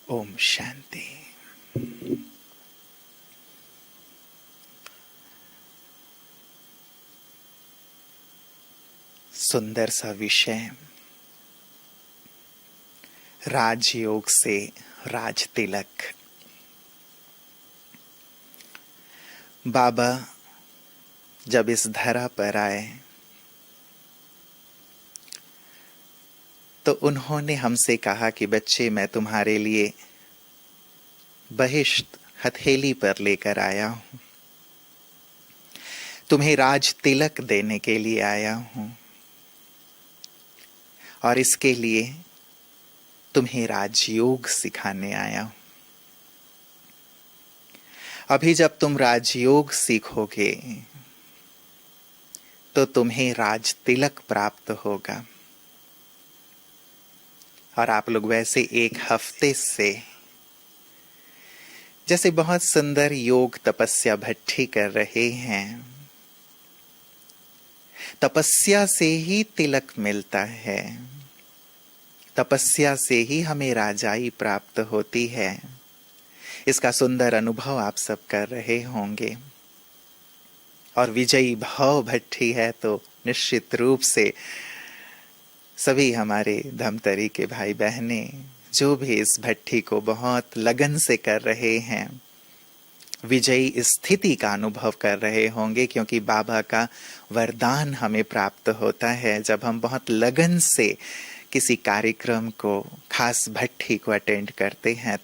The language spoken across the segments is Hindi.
ओम शांति। सुंदर सा विषय, राजयोग से राज तिलक। बाबा जब इस धरा पर आए तो उन्होंने हमसे कहा कि बच्चे, मैं तुम्हारे लिए बहिश्त हथेली पर लेकर आया हूं, तुम्हें राज तिलक देने के लिए आया हूं, और इसके लिए तुम्हें राजयोग सिखाने आया हूं। अभी जब तुम राजयोग सीखोगे तो तुम्हें राज तिलक प्राप्त होगा, और आप लोग वैसे एक हफ्ते से जैसे बहुत सुंदर योग तपस्या भट्ठी कर रहे हैं। तपस्या से ही तिलक मिलता है, तपस्या से ही हमें राजाई प्राप्त होती है। इसका सुंदर अनुभव आप सब कर रहे होंगे। और विजयी भाव भट्ठी है तो निश्चित रूप से सभी हमारे धमतरी के भाई बहने जो भी इस भट्ठी को बहुत लगन से कर रहे हैं, विजयी स्थिति का अनुभव कर रहे होंगे, क्योंकि बाबा का वरदान हमें प्राप्त होता है जब हम बहुत लगन से किसी कार्यक्रम को, खास भट्ठी को अटेंड करते हैं।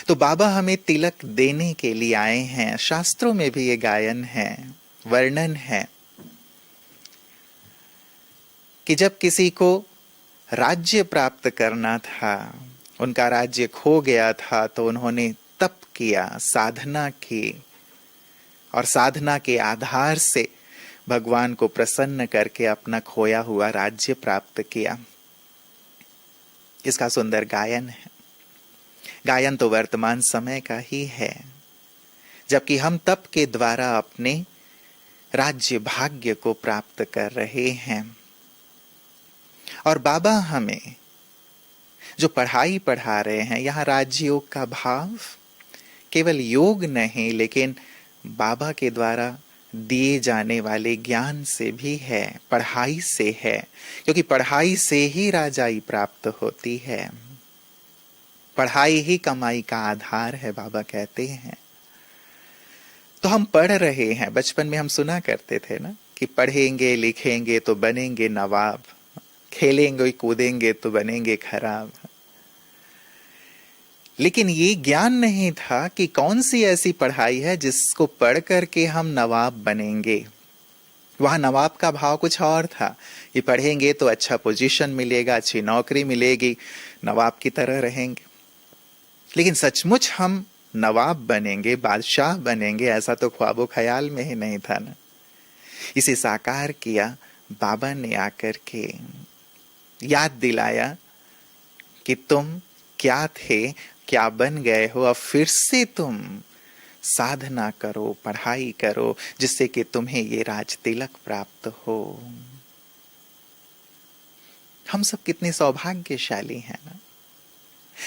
तो बाबा हमें तिलक देने के लिए आए हैं। शास्त्रों में भी ये गायन है, वर्णन है कि जब किसी को राज्य प्राप्त करना था, उनका राज्य खो गया था, तो उन्होंने तप किया, साधना की, और साधना के आधार से भगवान को प्रसन्न करके अपना खोया हुआ राज्य प्राप्त किया। इसका सुंदर गायन है। गायन तो वर्तमान समय का ही है, जबकि हम तप के द्वारा अपने राज्य भाग्य को प्राप्त कर रहे हैं। और बाबा हमें जो पढ़ाई पढ़ा रहे हैं, यहाँ राजयोग का भाव केवल योग नहीं, लेकिन बाबा के द्वारा दिए जाने वाले ज्ञान से भी है, पढ़ाई से है, क्योंकि पढ़ाई से ही राजाई प्राप्त होती है। पढ़ाई ही कमाई का आधार है, बाबा कहते हैं। तो हम पढ़ रहे हैं। बचपन में हम सुना करते थे ना कि पढ़ेंगे लिखेंगे तो बनेंगे नवाब, खेलेंगे कूदेंगे तो बनेंगे खराब। लेकिन ये ज्ञान नहीं था कि कौन सी ऐसी पढ़ाई है जिसको पढ़ करके हम नवाब बनेंगे। वहां नवाब का भाव कुछ और था। ये पढ़ेंगे तो अच्छा पोजीशन मिलेगा, अच्छी नौकरी मिलेगी, नवाब की तरह रहेंगे। लेकिन सचमुच हम नवाब बनेंगे, बादशाह बनेंगे, ऐसा तो ख्वाबो ख्याल में ही नहीं था ना। इसे साकार किया बाबा ने आकर के, याद दिलाया कि तुम क्या थे, क्या बन गए हो, अब फिर से तुम साधना करो, पढ़ाई करो, जिससे कि तुम्हें ये राज तिलक प्राप्त हो। हम सब कितने सौभाग्यशाली हैं ना,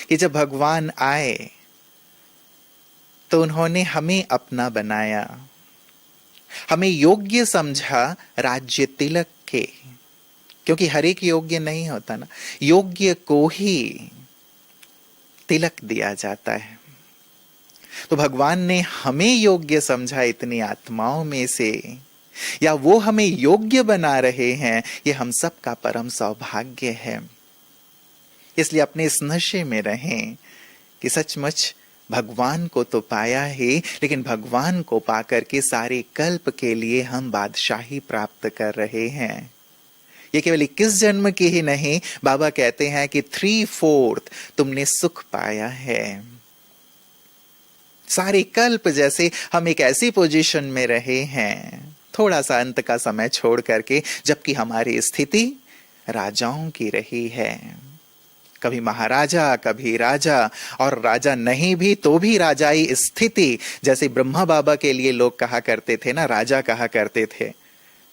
कि जब भगवान आए तो उन्होंने हमें अपना बनाया, हमें योग्य समझा राज्य तिलक के, क्योंकि हर एक योग्य नहीं होता ना, योग्य को ही तिलक दिया जाता है। तो भगवान ने हमें योग्य समझा इतनी आत्माओं में से, या वो हमें योग्य बना रहे हैं, ये हम सब का परम सौभाग्य है। इसलिए अपने इस नशे में रहें कि सचमुच भगवान को तो पाया ही, लेकिन भगवान को पाकर के सारे कल्प के लिए हम बादशाही प्राप्त कर रहे हैं। ये केवल 21 जन्म की ही नहीं, बाबा कहते हैं कि 3/4 तुमने सुख पाया है। सारे कल्प जैसे हम एक ऐसी पोजीशन में रहे हैं, थोड़ा सा अंत का समय छोड़ करके, जबकि हमारी स्थिति राजाओं की रही है। कभी महाराजा, कभी राजा, और राजा नहीं भी तो भी राजाई स्थिति। जैसे ब्रह्मा बाबा के लिए लोग कहा करते थे ना, राजा कहा करते थे,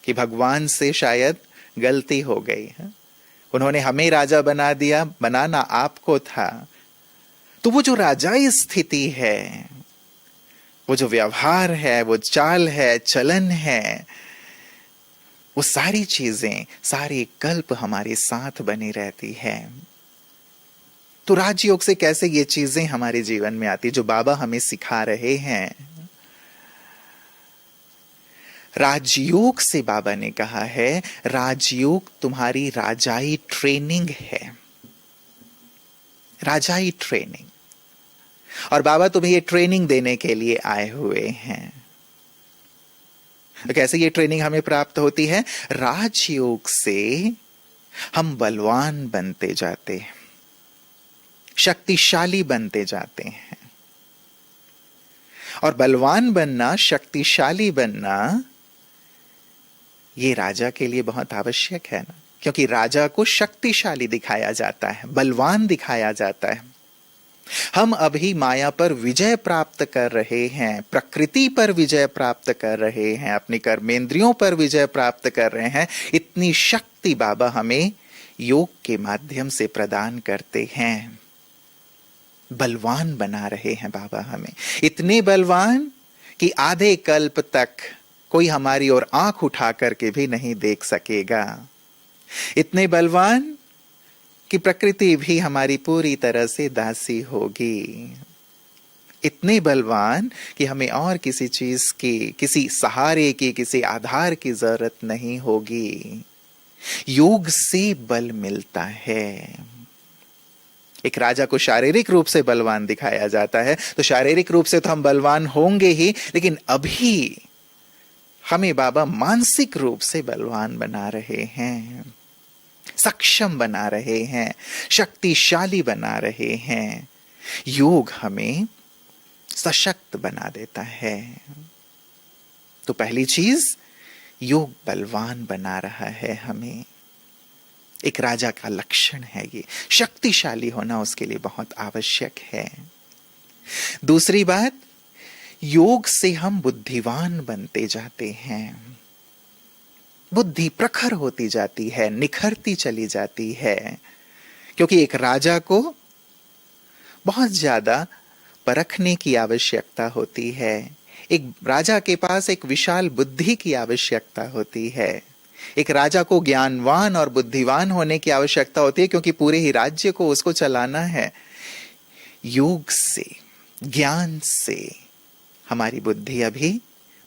कि भगवान से शायद गलती हो गई है, उन्होंने हमें राजा बना दिया, बनाना आपको था। तो वो जो राजाई स्थिति है, वो जो व्यवहार है, वो चाल है, चलन है, वो सारी चीजें, सारी कल्प हमारे साथ बनी रहती है। तो राजयोग से कैसे ये चीजें हमारे जीवन में आती, जो बाबा हमें सिखा रहे हैं। राजयोग से बाबा ने कहा है, राजयोग तुम्हारी राजाई ट्रेनिंग है, राजाई ट्रेनिंग। और बाबा तुम्हें ये ट्रेनिंग देने के लिए आए हुए हैं। तो कैसे ये ट्रेनिंग हमें प्राप्त होती है? राजयोग से हम बलवान बनते जाते हैं, शक्तिशाली बनते जाते हैं। और बलवान बनना, शक्तिशाली बनना, ये राजा के लिए बहुत आवश्यक है ना, क्योंकि राजा को शक्तिशाली दिखाया जाता है, बलवान दिखाया जाता है। हम अभी माया पर विजय प्राप्त कर रहे हैं, प्रकृति पर विजय प्राप्त कर रहे हैं, अपनी कर्मेंद्रियों पर विजय प्राप्त कर रहे हैं। इतनी शक्ति बाबा हमें योग के माध्यम से प्रदान करते हैं। बलवान बना रहे हैं बाबा हमें, इतने बलवान कि आधे कल्प तक कोई हमारी ओर आंख उठा करके भी नहीं देख सकेगा। इतने बलवान कि प्रकृति भी हमारी पूरी तरह से दासी होगी। इतने बलवान कि हमें और किसी चीज की, किसी सहारे की, किसी आधार की जरूरत नहीं होगी। योग से बल मिलता है। एक राजा को शारीरिक रूप से बलवान दिखाया जाता है, तो शारीरिक रूप से तो हम बलवान होंगे ही, लेकिन अभी हमें बाबा मानसिक रूप से बलवान बना रहे हैं, सक्षम बना रहे हैं, शक्तिशाली बना रहे हैं। योग हमें सशक्त बना देता है। तो पहली चीज, योग बलवान बना रहा है हमें। एक राजा का लक्षण है ये, शक्तिशाली होना उसके लिए बहुत आवश्यक है। दूसरी बात, योग से हम बुद्धिवान बनते जाते हैं। बुद्धि प्रखर होती जाती है, निखरती चली जाती है, क्योंकि एक राजा को बहुत ज्यादा परखने की आवश्यकता होती है। एक राजा के पास एक विशाल बुद्धि की आवश्यकता होती है। एक राजा को ज्ञानवान और बुद्धिवान होने की आवश्यकता होती है, क्योंकि पूरे ही राज्य को उसको चलाना है। योग से, ज्ञान से हमारी बुद्धि अभी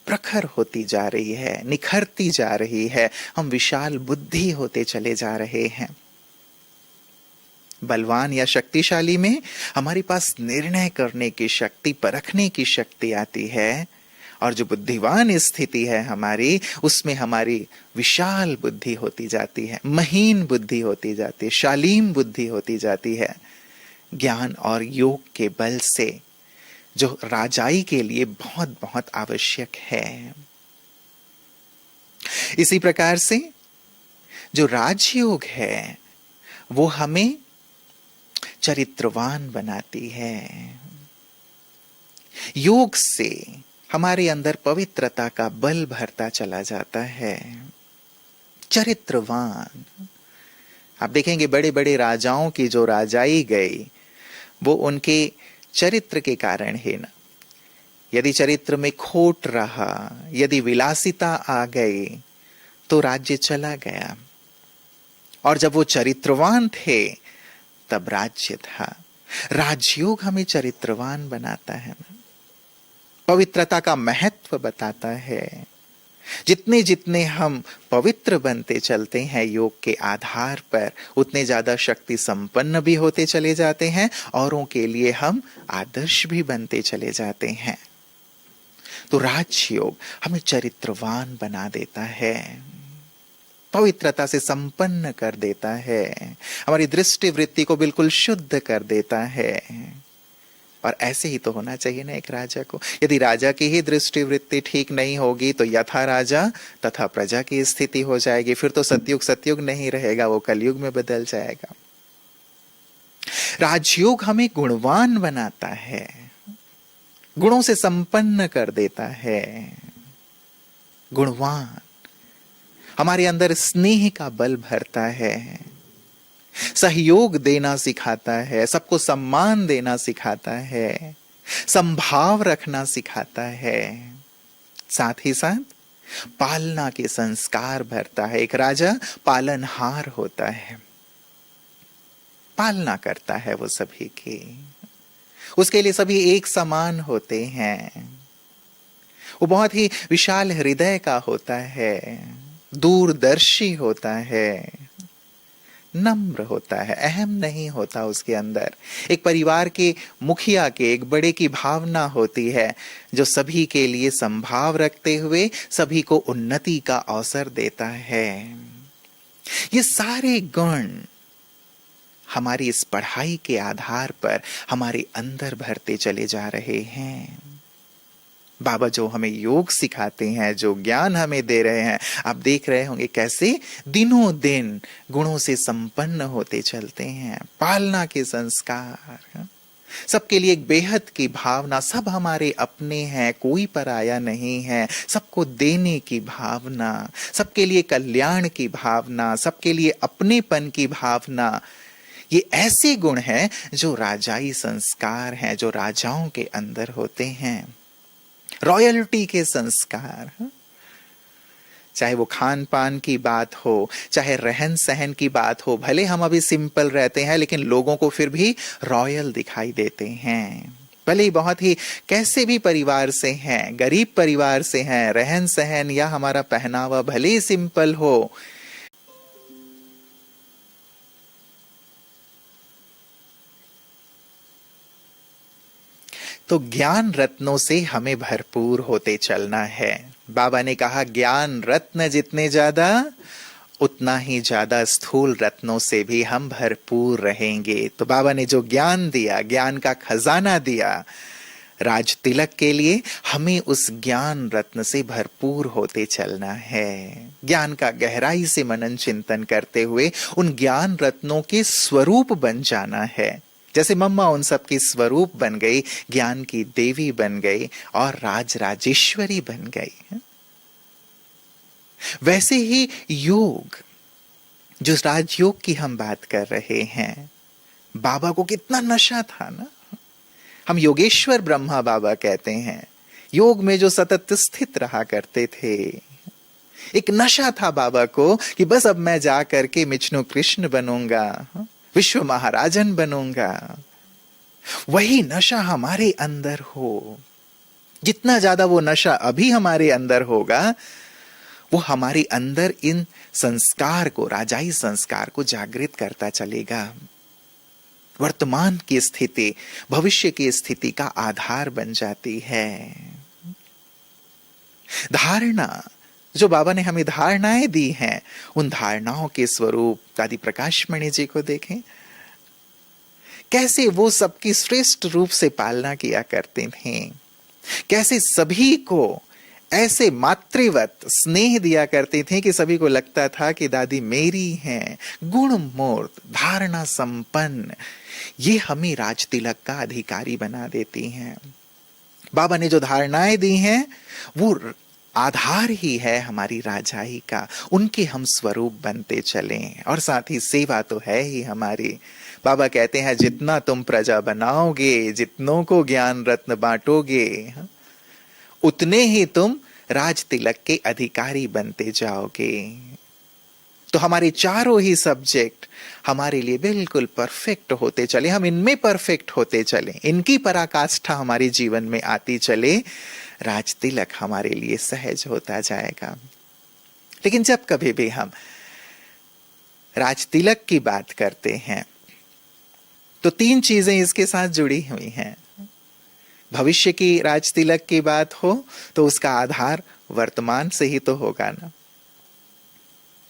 प्रखर होती जा रही है, निखरती जा रही है। हम विशाल बुद्धि होते चले जा रहे हैं। बलवान या शक्तिशाली में हमारे पास निर्णय करने की शक्ति, परखने की शक्ति आती है। और जो बुद्धिवान स्थिति है हमारी, उसमें हमारी विशाल बुद्धि होती जाती है, महीन बुद्धि होती जाती है, शालीन बुद्धि होती जाती है। ज्ञान और योग के बल से, जो राजाई के लिए बहुत बहुत आवश्यक है। इसी प्रकार से जो राजयोग है वो हमें चरित्रवान बनाती है। योग से हमारे अंदर पवित्रता का बल भरता चला जाता है। चरित्रवान, आप देखेंगे बड़े बड़े राजाओं की जो राजाई गई, वो उनके चरित्र के कारण है ना। यदि चरित्र में खोट रहा, यदि विलासिता आ गई, तो राज्य चला गया। और जब वो चरित्रवान थे तब राज्य था। राजयोग हमें चरित्रवान बनाता है ना, पवित्रता का महत्व बताता है। जितने जितने हम पवित्र बनते चलते हैं योग के आधार पर, उतने ज्यादा शक्ति संपन्न भी होते चले जाते हैं, औरों के लिए हम आदर्श भी बनते चले जाते हैं। तो राजयोग हमें चरित्रवान बना देता है, पवित्रता से संपन्न कर देता है, हमारी दृष्टि वृत्ति को बिल्कुल शुद्ध कर देता है। और ऐसे ही तो होना चाहिए ना एक राजा को। यदि राजा की ही दृष्टि वृत्ति ठीक नहीं होगी तो यथा राजा तथा प्रजा की स्थिति हो जाएगी। फिर तो सतयुग सतयुग नहीं रहेगा, वो कलयुग में बदल जाएगा। राजयोग हमें गुणवान बनाता है, गुणों से संपन्न कर देता है। गुणवान हमारे अंदर स्नेह का बल भरता है। सहयोग देना सिखाता है, सबको सम्मान देना सिखाता है, संभाव रखना सिखाता है, साथ ही साथ पालना के संस्कार भरता है। एक राजा पालनहार होता है, पालना करता है वो सभी की, उसके लिए सभी एक समान होते हैं। वो बहुत ही विशाल हृदय का होता है, दूरदर्शी होता है, नम्र होता है, अहम नहीं होता उसके अंदर। एक परिवार के मुखिया के, एक बड़े की भावना होती है, जो सभी के लिए संभाव रखते हुए सभी को उन्नति का अवसर देता है। ये सारे गुण हमारी इस पढ़ाई के आधार पर हमारे अंदर भरते चले जा रहे हैं। बाबा जो हमें योग सिखाते हैं, जो ज्ञान हमें दे रहे हैं, आप देख रहे होंगे कैसे दिनों दिन गुणों से संपन्न होते चलते हैं। पालना के संस्कार, सबके लिए एक बेहद की भावना, सब हमारे अपने हैं, कोई पराया नहीं है, सबको देने की भावना, सबके लिए कल्याण की भावना, सबके लिए अपनेपन की भावना। ये ऐसे गुण हैं जो राजाई संस्कार हैं, जो राजाओं के अंदर होते हैं। रॉयल्टी के संस्कार, चाहे वो खान पान की बात हो, चाहे रहन सहन की बात हो, भले हम अभी सिंपल रहते हैं लेकिन लोगों को फिर भी रॉयल दिखाई देते हैं। भले ही बहुत ही कैसे भी परिवार से हैं, गरीब परिवार से हैं, रहन सहन या हमारा पहनावा भले ही सिंपल हो, तो ज्ञान रत्नों से हमें भरपूर होते चलना है। बाबा ने कहा ज्ञान रत्न जितने ज्यादा, उतना ही ज्यादा स्थूल रत्नों से भी हम भरपूर रहेंगे। तो बाबा ने जो ज्ञान दिया, ज्ञान का खजाना दिया राज तिलक के लिए, हमें उस ज्ञान रत्न से भरपूर होते चलना है। ज्ञान का गहराई से मनन चिंतन करते हुए उन ज्ञान रत्नों के स्वरूप बन जाना है। जैसे मम्मा उन सब की स्वरूप बन गई, ज्ञान की देवी बन गई और राज राजेश्वरी बन गई। वैसे ही योग, जो राजयोग की हम बात कर रहे हैं, बाबा को कितना नशा था ना। हम योगेश्वर ब्रह्मा बाबा कहते हैं, योग में जो सतत स्थित रहा करते थे। एक नशा था बाबा को कि बस अब मैं जा करके विष्णु कृष्ण बनूंगा, विश्व महाराजन बनूंगा। वही नशा हमारे अंदर हो। जितना ज्यादा वो नशा अभी हमारे अंदर होगा, वो हमारे अंदर इन संस्कार को, राजाई संस्कार को जागृत करता चलेगा। वर्तमान की स्थिति भविष्य की स्थिति का आधार बन जाती है। धारणा, जो बाबा ने हमें धारणाएं दी हैं, उन धारणाओं के स्वरूप दादी प्रकाश मणि जी को देखें, कैसे वो सबकी श्रेष्ठ रूप से पालना किया करते थे, कैसे सभी को ऐसे मातृवत स्नेह दिया करते थे कि सभी को लगता था कि दादी मेरी हैं, गुणमूर्त, धारणा संपन्न। ये हमें राज तिलक का अधिकारी बना देती हैं। बाबा ने जो धारणाएं दी हैं वो आधार ही है हमारी राजाई का। उनके हम स्वरूप बनते चलें, और साथ ही सेवा तो है ही हमारी। बाबा कहते हैं जितना तुम प्रजा बनाओगे, जितनों को ज्ञान रत्न बांटोगे, उतने ही तुम राज तिलक के अधिकारी बनते जाओगे। तो हमारे चारों ही सब्जेक्ट हमारे लिए बिल्कुल परफेक्ट होते चले, हम इनमें परफेक्ट होते चले, इनकी पराकाष्ठा हमारे जीवन में आती चले, राज तिलक हमारे लिए सहज होता जाएगा। लेकिन जब कभी भी हम राज तिलक की बात करते हैं तो तीन चीजें इसके साथ जुड़ी हुई हैं। भविष्य की राज तिलक की बात हो तो उसका आधार वर्तमान से ही तो होगा ना।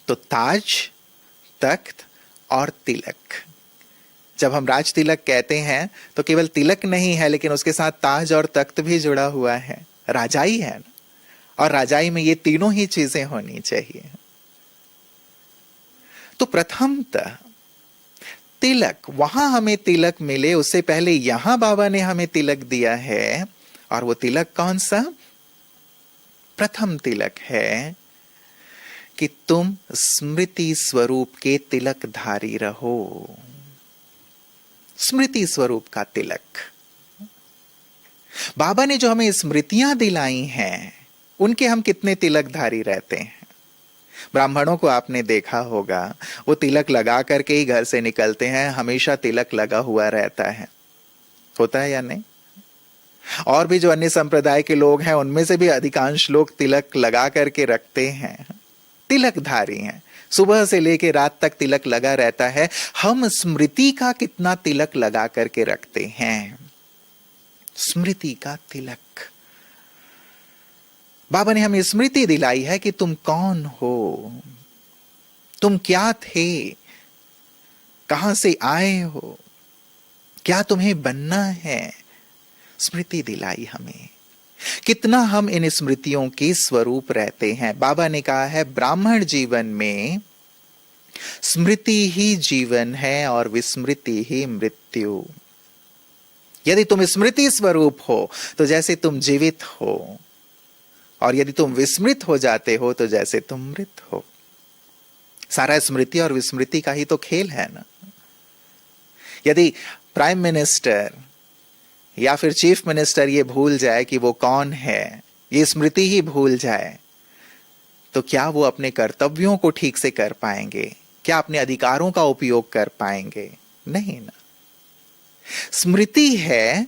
तो ताज, तख्त और तिलक। जब हम राज तिलक कहते हैं तो केवल तिलक नहीं है, लेकिन उसके साथ ताज और तख्त भी जुड़ा हुआ है। राजाई है ना, और राजाई में ये तीनों ही चीजें होनी चाहिए। तो प्रथमतः तिलक, वहां हमें तिलक मिले उससे पहले यहां बाबा ने हमें तिलक दिया है। और वो तिलक कौन सा? प्रथम तिलक है कि तुम स्मृति स्वरूप के तिलकधारी रहो। स्मृति स्वरूप का तिलक। बाबा ने जो हमें स्मृतियां दिलाई हैं, उनके हम कितने तिलकधारी रहते हैं। ब्राह्मणों को आपने देखा होगा, वो तिलक लगा करके ही घर से निकलते हैं, हमेशा तिलक लगा हुआ रहता है, होता है या नहीं? और भी जो अन्य संप्रदाय के लोग हैं, उनमें से भी अधिकांश लोग तिलक लगा करके रखते हैं, तिलकधारी हैं, सुबह से लेकर रात तक तिलक लगा रहता है। हम स्मृति का कितना तिलक लगा करके रखते हैं? स्मृति का तिलक। बाबा ने हमें स्मृति दिलाई है कि तुम कौन हो, तुम क्या थे, कहां से आए हो, क्या तुम्हें बनना है। स्मृति दिलाई हमें। कितना हम इन स्मृतियों के स्वरूप रहते हैं। बाबा ने कहा है, ब्राह्मण जीवन में स्मृति ही जीवन है और विस्मृति ही मृत्यु। यदि तुम स्मृति स्वरूप हो तो जैसे तुम जीवित हो, और यदि तुम विस्मृत हो जाते हो तो जैसे तुम मृत हो। सारा स्मृति और विस्मृति का ही तो खेल है ना। यदि प्राइम मिनिस्टर या फिर चीफ मिनिस्टर ये भूल जाए कि वो कौन है, ये स्मृति ही भूल जाए, तो क्या वो अपने कर्तव्यों को ठीक से कर पाएंगे? क्या अपने अधिकारों का उपयोग कर पाएंगे? नहीं ना। स्मृति है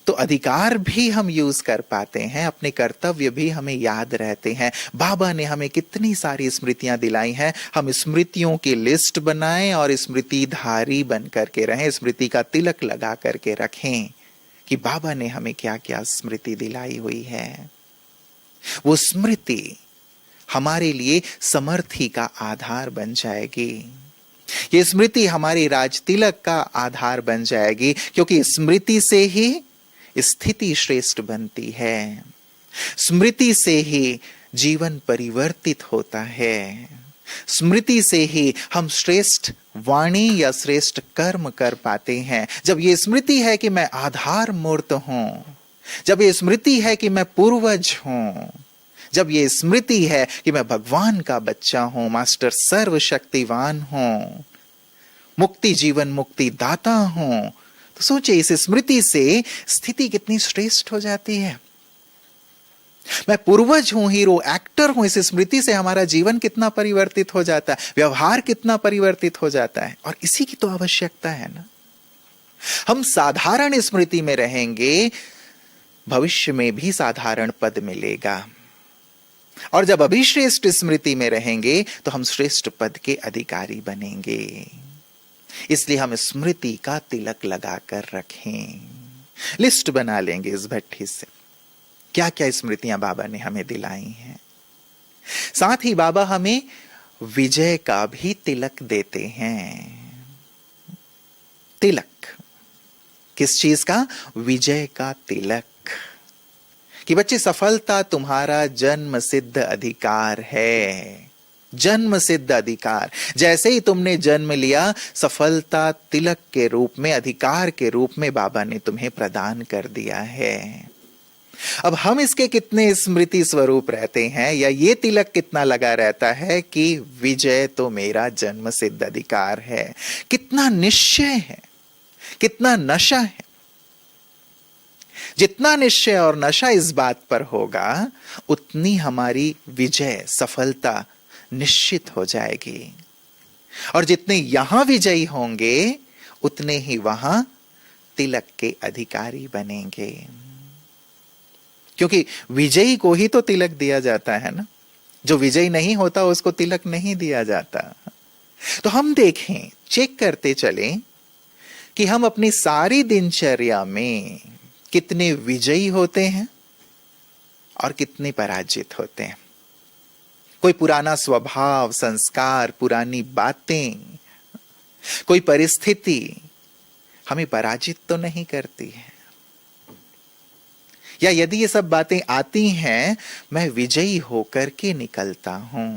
तो अधिकार भी हम यूज कर पाते हैं, अपने कर्तव्य भी हमें याद रहते हैं। बाबा ने हमें कितनी सारी स्मृतियां दिलाई हैं। हम स्मृतियों की लिस्ट बनाएं और स्मृतिधारी बन करके रहें, स्मृति का तिलक लगा करके रखें कि बाबा ने हमें क्या क्या स्मृति दिलाई हुई है। वो स्मृति हमारे लिए समर्थी का आधार बन जाएगी। ये स्मृति हमारी राज तिलक का आधार बन जाएगी, क्योंकि स्मृति से ही स्थिति श्रेष्ठ बनती है। स्मृति से ही जीवन परिवर्तित होता है। स्मृति से ही हम श्रेष्ठ वाणी या श्रेष्ठ कर्म कर पाते हैं। जब ये स्मृति है कि मैं आधार मूर्त हूं, जब ये स्मृति है कि मैं पूर्वज हूं, जब ये स्मृति है कि मैं भगवान का बच्चा हूं, मास्टर सर्वशक्तिवान हूं, मुक्ति जीवन मुक्ति दाता हूं, तो सोचिए इस स्मृति से स्थिति कितनी श्रेष्ठ हो जाती है। मैं पूर्वज हूं, हीरो एक्टर हूं, इस स्मृति से हमारा जीवन कितना परिवर्तित हो जाता है, व्यवहार कितना परिवर्तित हो जाता है। और इसी की तो आवश्यकता है ना। हम साधारण स्मृति में रहेंगे, भविष्य में भी साधारण पद मिलेगा। और जब अभिश्रेष्ठ स्मृति में रहेंगे तो हम श्रेष्ठ पद के अधिकारी बनेंगे। इसलिए हम स्मृति का तिलक लगाकर रखें। लिस्ट बना लेंगे इस भट्ठी से, क्या क्या स्मृतियां बाबा ने हमें दिलाई हैं। साथ ही बाबा हमें विजय का भी तिलक देते हैं। तिलक किस चीज का? विजय का तिलक। कि बच्चे, सफलता तुम्हारा जन्म सिद्ध अधिकार है। जन्म सिद्ध अधिकार। जैसे ही तुमने जन्म लिया, सफलता तिलक के रूप में, अधिकार के रूप में बाबा ने तुम्हें प्रदान कर दिया है। अब हम इसके कितने स्मृति स्वरूप रहते हैं, या ये तिलक कितना लगा रहता है कि विजय तो मेरा जन्म सिद्ध अधिकार है। कितना निश्चय है, कितना नशा है। जितना निश्चय और नशा इस बात पर होगा, उतनी हमारी विजय, सफलता निश्चित हो जाएगी। और जितने यहां विजयी होंगे, उतने ही वहां तिलक के अधिकारी बनेंगे। क्योंकि विजयी को ही तो तिलक दिया जाता है ना। जो विजयी नहीं होता उसको तिलक नहीं दिया जाता। तो हम देखें, चेक करते चलें कि हम अपनी सारी दिनचर्या में कितने विजयी होते हैं और कितने पराजित होते हैं। कोई पुराना स्वभाव, संस्कार, पुरानी बातें, कोई परिस्थिति हमें पराजित तो नहीं करती है। या यदि ये सब बातें आती हैं, मैं विजयी होकर के निकलता हूं,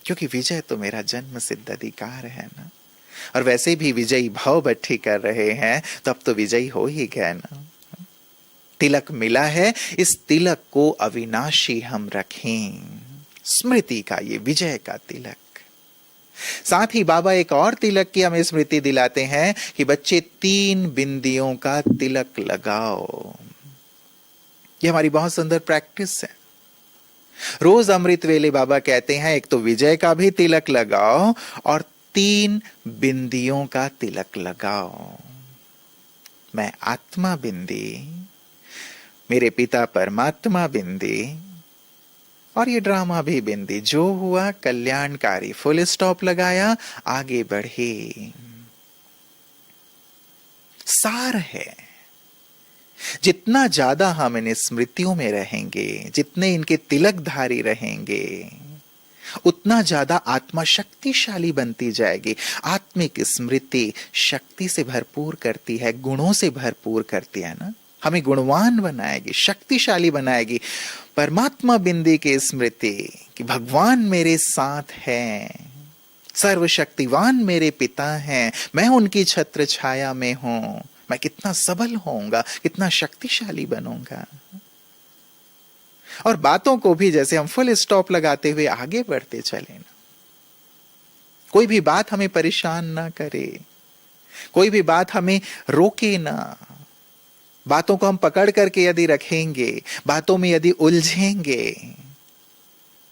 क्योंकि विजय तो मेरा जन्म सिद्ध अधिकार है ना। और वैसे भी विजयी भाव भट्ठी कर रहे हैं, तो अब तो विजयी हो ही गए ना। तिलक मिला है, इस तिलक को अविनाशी हम रखें। स्मृति का, ये विजय का तिलक। साथ ही बाबा एक और तिलक की हमें स्मृति दिलाते हैं कि बच्चे 3 बिंदियों का तिलक लगाओ। ये हमारी बहुत सुंदर प्रैक्टिस है। रोज अमृत वेले बाबा कहते हैं एक तो विजय का भी तिलक लगाओ और 3 बिंदियों का तिलक लगाओ। मैं आत्मा बिंदी, मेरे पिता परमात्मा बिंदी, और ये ड्रामा भी बिंदी, जो हुआ कल्याणकारी, फुल स्टॉप लगाया, आगे बढ़े। सार है। जितना ज्यादा हम इन स्मृतियों में रहेंगे, जितने इनके तिलकधारी रहेंगे, उतना ज्यादा आत्मा शक्तिशाली बनती जाएगी। आत्मिक स्मृति शक्ति से भरपूर करती है, गुणों से भरपूर करती है ना, हमें गुणवान बनाएगी, शक्तिशाली बनाएगी। परमात्मा बिंदी की स्मृति कि भगवान मेरे साथ हैं, सर्वशक्तिवान मेरे पिता हैं, मैं उनकी छत्र छाया में हूं, मैं कितना सबल होऊंगा, कितना शक्तिशाली बनूंगा। और बातों को भी जैसे हम फुल स्टॉप लगाते हुए आगे बढ़ते चले ना, कोई भी बात हमें परेशान ना करे, कोई भी बात हमें रोके ना। बातों को हम पकड़ करके यदि रखेंगे, बातों में यदि उलझेंगे,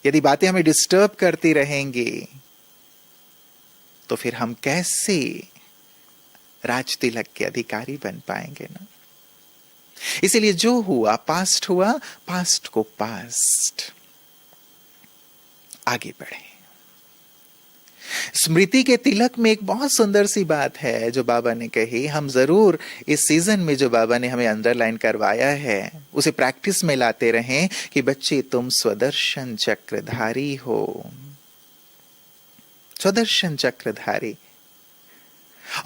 यदि बातें हमें डिस्टर्ब करती रहेंगी, तो फिर हम कैसे राज तिलक के अधिकारी बन पाएंगे ना। इसीलिए जो हुआ हुआ, पास्ट को पास्ट, आगे बढ़े। स्मृति के तिलक में एक बहुत सुंदर सी बात है जो बाबा ने कही, हम जरूर इस सीजन में जो बाबा ने हमें अंडरलाइन करवाया है उसे प्रैक्टिस में लाते रहें कि बच्चे तुम स्वदर्शन चक्रधारी हो। स्वदर्शन चक्रधारी,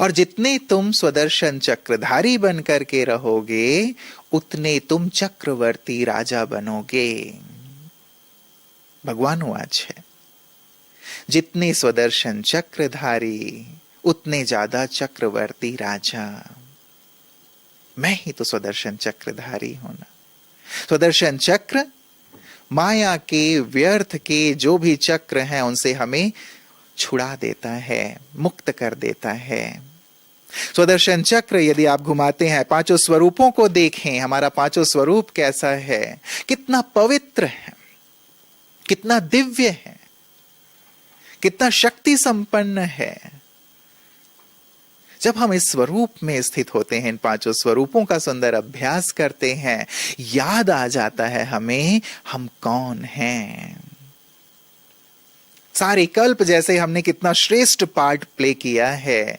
और जितने तुम स्वदर्शन चक्रधारी बन करके रहोगे उतने तुम चक्रवर्ती राजा बनोगे। भगवानुवाच है, जितने स्वदर्शन चक्रधारी उतने ज्यादा चक्रवर्ती राजा। मैं ही तो स्वदर्शन चक्रधारी हूं ना। स्वदर्शन चक्र माया के, व्यर्थ के जो भी चक्र हैं उनसे हमें छुड़ा देता है, मुक्त कर देता है। स्वदर्शन चक्र यदि आप घुमाते हैं, 5 स्वरूपों को देखें, हमारा 5 स्वरूप कैसा है, कितना पवित्र है, कितना दिव्य है, कितना शक्ति संपन्न है। जब हम इस स्वरूप में स्थित होते हैं, इन 5 स्वरूपों का सुंदर अभ्यास करते हैं, याद आ जाता है हमें हम कौन हैं। सारे कल्प जैसे हमने कितना श्रेष्ठ पार्ट प्ले किया है,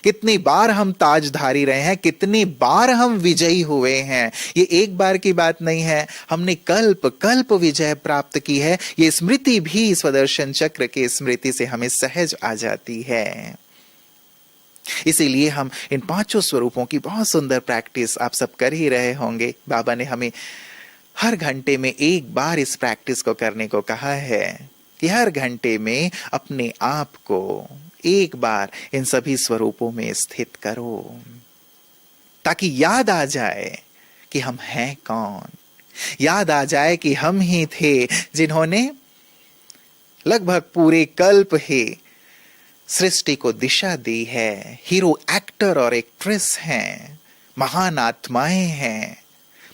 कितनी बार हम ताजधारी रहे हैं, कितनी बार हम विजयी हुए हैं। ये एक बार की बात नहीं है, हमने कल्प कल्प विजय प्राप्त की है। ये स्मृति भी स्वदर्शन चक्र के स्मृति से हमें सहज आ जाती है। इसीलिए हम इन 5 स्वरूपों की बहुत सुंदर प्रैक्टिस आप सब कर ही रहे होंगे। बाबा ने हमें हर घंटे में एक बार इस प्रैक्टिस को करने को कहा है कि हर घंटे में अपने आप को एक बार इन सभी स्वरूपों में स्थित करो, ताकि याद आ जाए कि हम हैं कौन। याद आ जाए कि हम ही थे जिन्होंने लगभग पूरे कल्प ही सृष्टि को दिशा दी है। हीरो एक्टर और एक्ट्रेस हैं, महान आत्माएं हैं,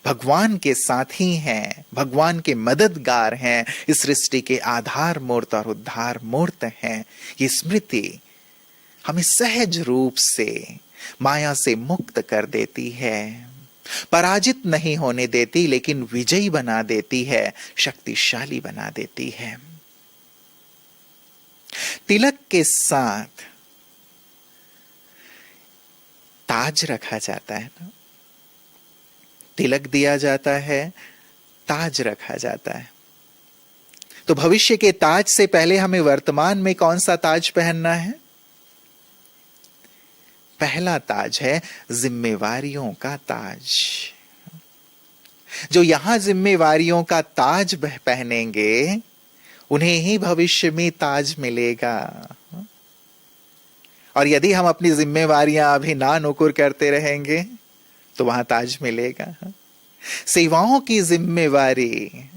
भगवान के साथी हैं, भगवान के मददगार हैं, इस सृष्टि के आधार मूर्त और उद्धार मूर्त हैं। ये स्मृति हमें सहज रूप से माया से मुक्त कर देती है, पराजित नहीं होने देती, लेकिन विजयी बना देती है, शक्तिशाली बना देती है। तिलक के साथ ताज रखा जाता है ना, तिलक दिया जाता है, ताज रखा जाता है। तो भविष्य के ताज से पहले हमें वर्तमान में कौन सा ताज पहनना है? पहला ताज है जिम्मेवारियों का ताज। जो यहां जिम्मेवारियों का ताज पहनेंगे उन्हें ही भविष्य में ताज मिलेगा। और यदि हम अपनी जिम्मेवारियां अभी ना नुकुर करते रहेंगे तो वहां ताज मिलेगा। सेवाओं की जिम्मेवारी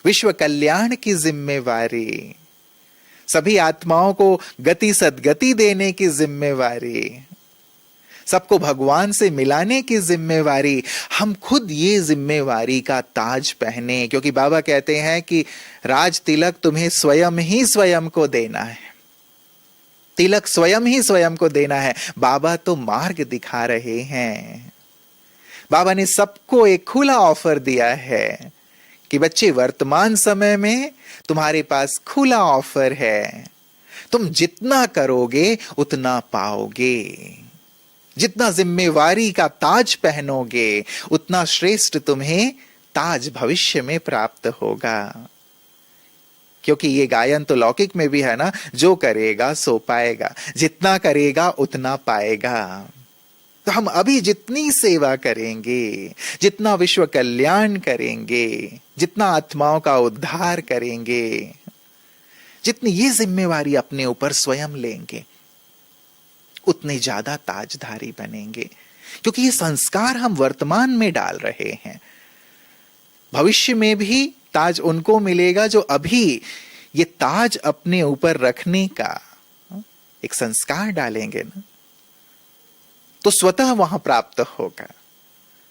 विश्व कल्याण की जिम्मेवारी, सभी आत्माओं को गति सद्गति देने की जिम्मेवारी, सबको भगवान से मिलाने की जिम्मेवारी, हम खुद ये जिम्मेवारी का ताज पहने। क्योंकि बाबा कहते हैं कि राज तिलक तुम्हें स्वयं ही स्वयं को देना है, तिलक स्वयं ही स्वयं को देना है। बाबा तो मार्ग दिखा रहे हैं। बाबा ने सबको एक खुला ऑफर दिया है कि बच्चे, वर्तमान समय में तुम्हारे पास खुला ऑफर है, तुम जितना करोगे उतना पाओगे, जितना जिम्मेवारी का ताज पहनोगे उतना श्रेष्ठ तुम्हें ताज भविष्य में प्राप्त होगा। क्योंकि ये गायन तो लौकिक में भी है ना, जो करेगा सो पाएगा, जितना करेगा उतना पाएगा। तो हम अभी जितनी सेवा करेंगे, जितना विश्व कल्याण करेंगे, जितना आत्माओं का उद्धार करेंगे, जितनी ये जिम्मेवारी अपने ऊपर स्वयं लेंगे, उतने ज्यादा ताजधारी बनेंगे। क्योंकि ये संस्कार हम वर्तमान में डाल रहे हैं। भविष्य में भी ताज उनको मिलेगा जो अभी ये ताज अपने ऊपर रखने का एक संस्कार डालेंगे ना, तो स्वतः वहां प्राप्त होगा,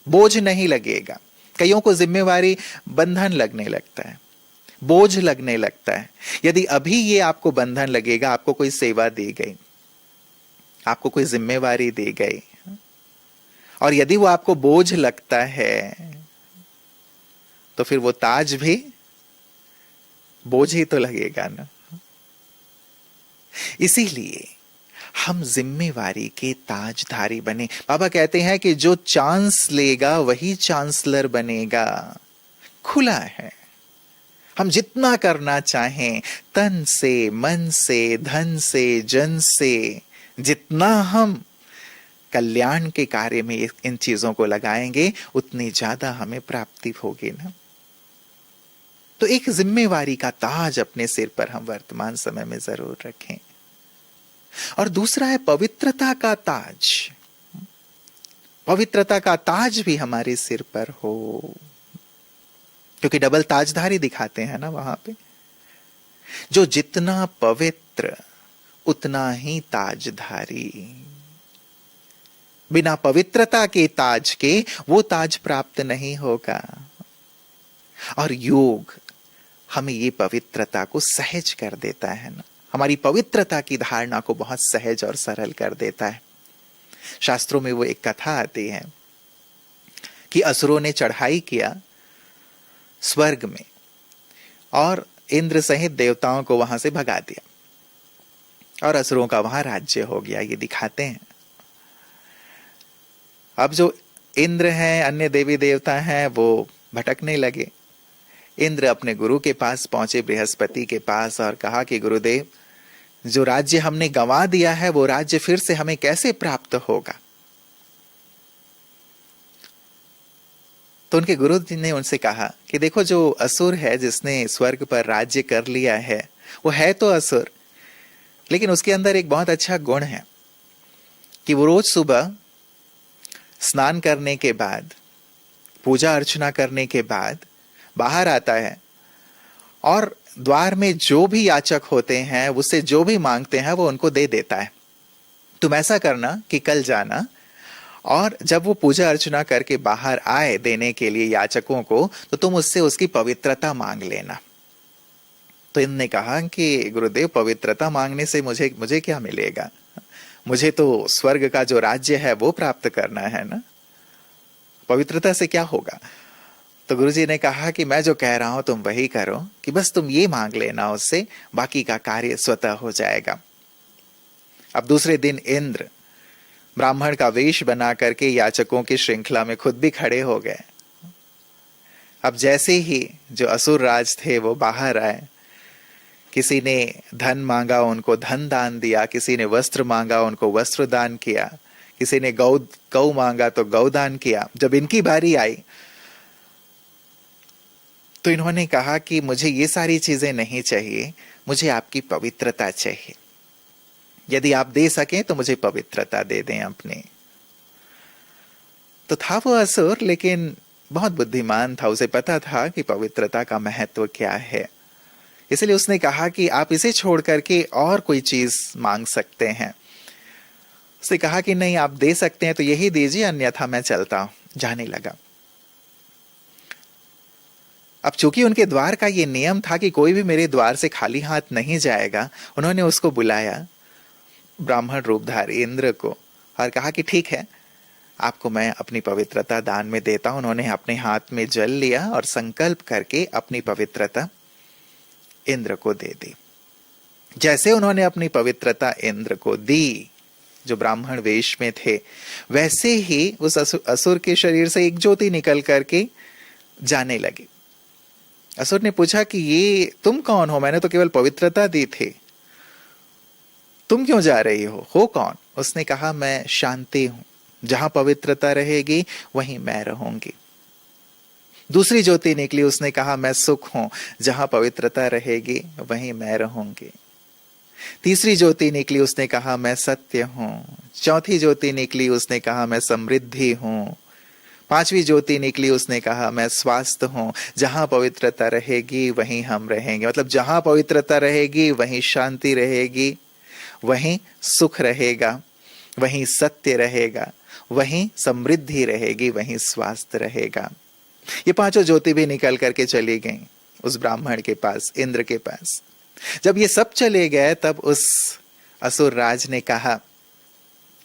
बोझ नहीं लगेगा। कईयों को जिम्मेवारी बंधन लगने लगता है, बोझ लगने लगता है। यदि अभी ये आपको बंधन लगेगा, आपको कोई सेवा दी गई, आपको कोई जिम्मेवारी दी गई, और यदि वो आपको बोझ लगता है, तो फिर वो ताज भी बोझ ही तो लगेगा ना। इसीलिए हम जिम्मेवारी के ताजधारी बने। बाबा कहते हैं कि जो चांस लेगा वही चांसलर बनेगा। खुला है, हम जितना करना चाहें, तन से, मन से, धन से, जन से, जितना हम कल्याण के कार्य में इन चीजों को लगाएंगे, उतनी ज्यादा हमें प्राप्ति होगी ना। तो एक जिम्मेवारी का ताज अपने सिर पर हम वर्तमान समय में जरूर रखें। और दूसरा है पवित्रता का ताज। पवित्रता का ताज भी हमारे सिर पर हो, क्योंकि डबल ताजधारी दिखाते हैं ना वहां पे। जो जितना पवित्र उतना ही ताजधारी। बिना पवित्रता के ताज के वो ताज प्राप्त नहीं होगा। और योग हमें ये पवित्रता को सहज कर देता है ना, हमारी पवित्रता की धारणा को बहुत सहज और सरल कर देता है। शास्त्रों में वो एक कथा आती है कि असुरों ने चढ़ाई किया स्वर्ग में और इंद्र सहित देवताओं को वहां से भगा दिया और असुरों का वहां राज्य हो गया। ये दिखाते हैं। अब जो इंद्र हैं, अन्य देवी देवता हैं, वो भटकने लगे। इंद्र अपने गुरु के पास पहुंचे, बृहस्पति के पास, और कहा कि गुरुदेव, जो राज्य हमने गंवा दिया है वो राज्य फिर से हमें कैसे प्राप्त होगा। तो उनके गुरु जी ने उनसे कहा कि देखो, जो असुर है जिसने स्वर्ग पर राज्य कर लिया है, वो है तो असुर, लेकिन उसके अंदर एक बहुत अच्छा गुण है कि वो रोज सुबह स्नान करने के बाद, पूजा अर्चना करने के बाद बाहर आता है और द्वार में जो भी याचक होते हैं, उससे जो भी मांगते हैं, वो उनको दे देता है। तुम ऐसा करना कि कल जाना और जब वो पूजा अर्चना करके बाहर आए देने के लिए याचकों को, तो तुम उससे उसकी पवित्रता मांग लेना। तो इनने कहा कि गुरुदेव, पवित्रता मांगने से मुझे क्या मिलेगा? मुझे तो स्वर्ग का जो राज्य है वो प्राप्त करना है ना, पवित्रता से क्या होगा? तो गुरुजी ने कहा कि मैं जो कह रहा हूं तुम वही करो, कि बस तुम ये मांग लेना उससे, बाकी का कार्य स्वतः हो जाएगा। अब दूसरे दिन इंद्र ब्राह्मण का वेश बना करके याचकों की श्रृंखला में खुद भी खड़े हो गए। अब जैसे ही जो असुर राज थे वो बाहर आए, किसी ने धन मांगा, उनको धन दान दिया, किसी ने वस्त्र मांगा, उनको वस्त्र दान किया, किसी ने गौ मांगा तो गौ दान किया। जब इनकी बारी आई तो इन्होंने कहा कि मुझे ये सारी चीजें नहीं चाहिए, मुझे आपकी पवित्रता चाहिए। यदि आप दे सकें तो मुझे पवित्रता दे दें अपने। तो था वो असुर, लेकिन बहुत बुद्धिमान था, उसे पता था कि पवित्रता का महत्व क्या है। इसलिए उसने कहा कि आप इसे छोड़ करके और कोई चीज मांग सकते हैं। उसने कहा कि नहीं, आप दे सकते हैं तो यही दीजिए, अन्यथा मैं चलता हूं। जाने लगा। अब चूंकि उनके द्वार का ये नियम था कि कोई भी मेरे द्वार से खाली हाथ नहीं जाएगा, उन्होंने उसको बुलाया, ब्राह्मण रूपधारी इंद्र को, और कहा कि ठीक है, आपको मैं अपनी पवित्रता दान में देता हूं। उन्होंने अपने हाथ में जल लिया और संकल्प करके अपनी पवित्रता इंद्र को दे दी। जैसे उन्होंने अपनी पवित्रता इंद्र को दी, जो ब्राह्मण वेश में थे, वैसे ही उस असुर के शरीर से एक ज्योति निकल करके जाने लगी। असुर ने पूछा कि ये तुम कौन हो? मैंने तो केवल पवित्रता दी थी, तुम क्यों जा रही हो कौन? उसने कहा, मैं शांति हूं, जहां पवित्रता रहेगी वहीं मैं रहूंगी। दूसरी ज्योति निकली, उसने कहा, मैं सुख हूं, जहां पवित्रता रहेगी वहीं मैं रहूंगी। तीसरी ज्योति निकली, उसने कहा, मैं सत्य हूं। चौथी ज्योति निकली, उसने कहा, मैं समृद्धि हूं। पांचवी ज्योति निकली, उसने कहा, मैं स्वास्थ्य हूं, जहां पवित्रता रहेगी वहीं हम रहेंगे। मतलब जहां पवित्रता रहेगी वहीं शांति रहेगी, वहीं सुख रहेगा, वहीं सत्य रहेगा, वहीं समृद्धि रहेगी, वहीं स्वास्थ्य रहेगा। ये पांचों ज्योति भी निकल करके चली गईं उस ब्राह्मण के पास, इंद्र के पास। जब ये सब चले गए, तब उस असुर राज ने कहा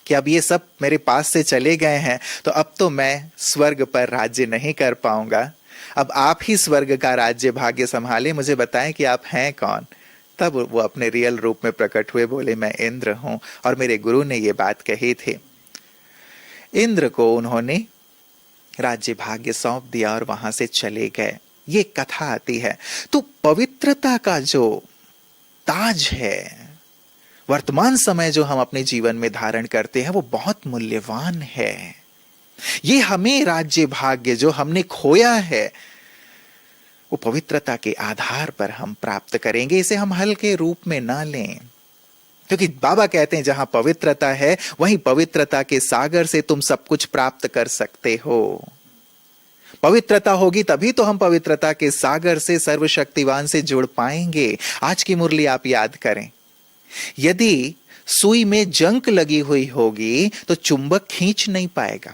कि अब ये सब मेरे पास से चले गए हैं, तो अब तो मैं स्वर्ग पर राज्य नहीं कर पाऊंगा। अब आप ही स्वर्ग का राज्य भाग्य संभाले, मुझे बताएं कि आप हैं कौन। तब वो अपने रियल रूप में प्रकट हुए, बोले, मैं इंद्र हूं और मेरे गुरु ने ये बात कही थी। इंद्र को उन्होंने राज्य भाग्य सौंप दिया और वहां से चले गए। ये कथा आती है। तो पवित्रता का जो ताज है, वर्तमान समय जो हम अपने जीवन में धारण करते हैं, वो बहुत मूल्यवान है। ये हमें राज्य भाग्य जो हमने खोया है, वो पवित्रता के आधार पर हम प्राप्त करेंगे। इसे हम हल्के रूप में ना लें, क्योंकि बाबा कहते हैं जहां पवित्रता है वहीं पवित्रता के सागर से तुम सब कुछ प्राप्त कर सकते हो। पवित्रता होगी तभी तो हम पवित्रता के सागर से, सर्वशक्तिवान से जुड़ पाएंगे। आज की मुरली आप याद करें, यदि सुई में जंक लगी हुई होगी तो चुंबक खींच नहीं पाएगा।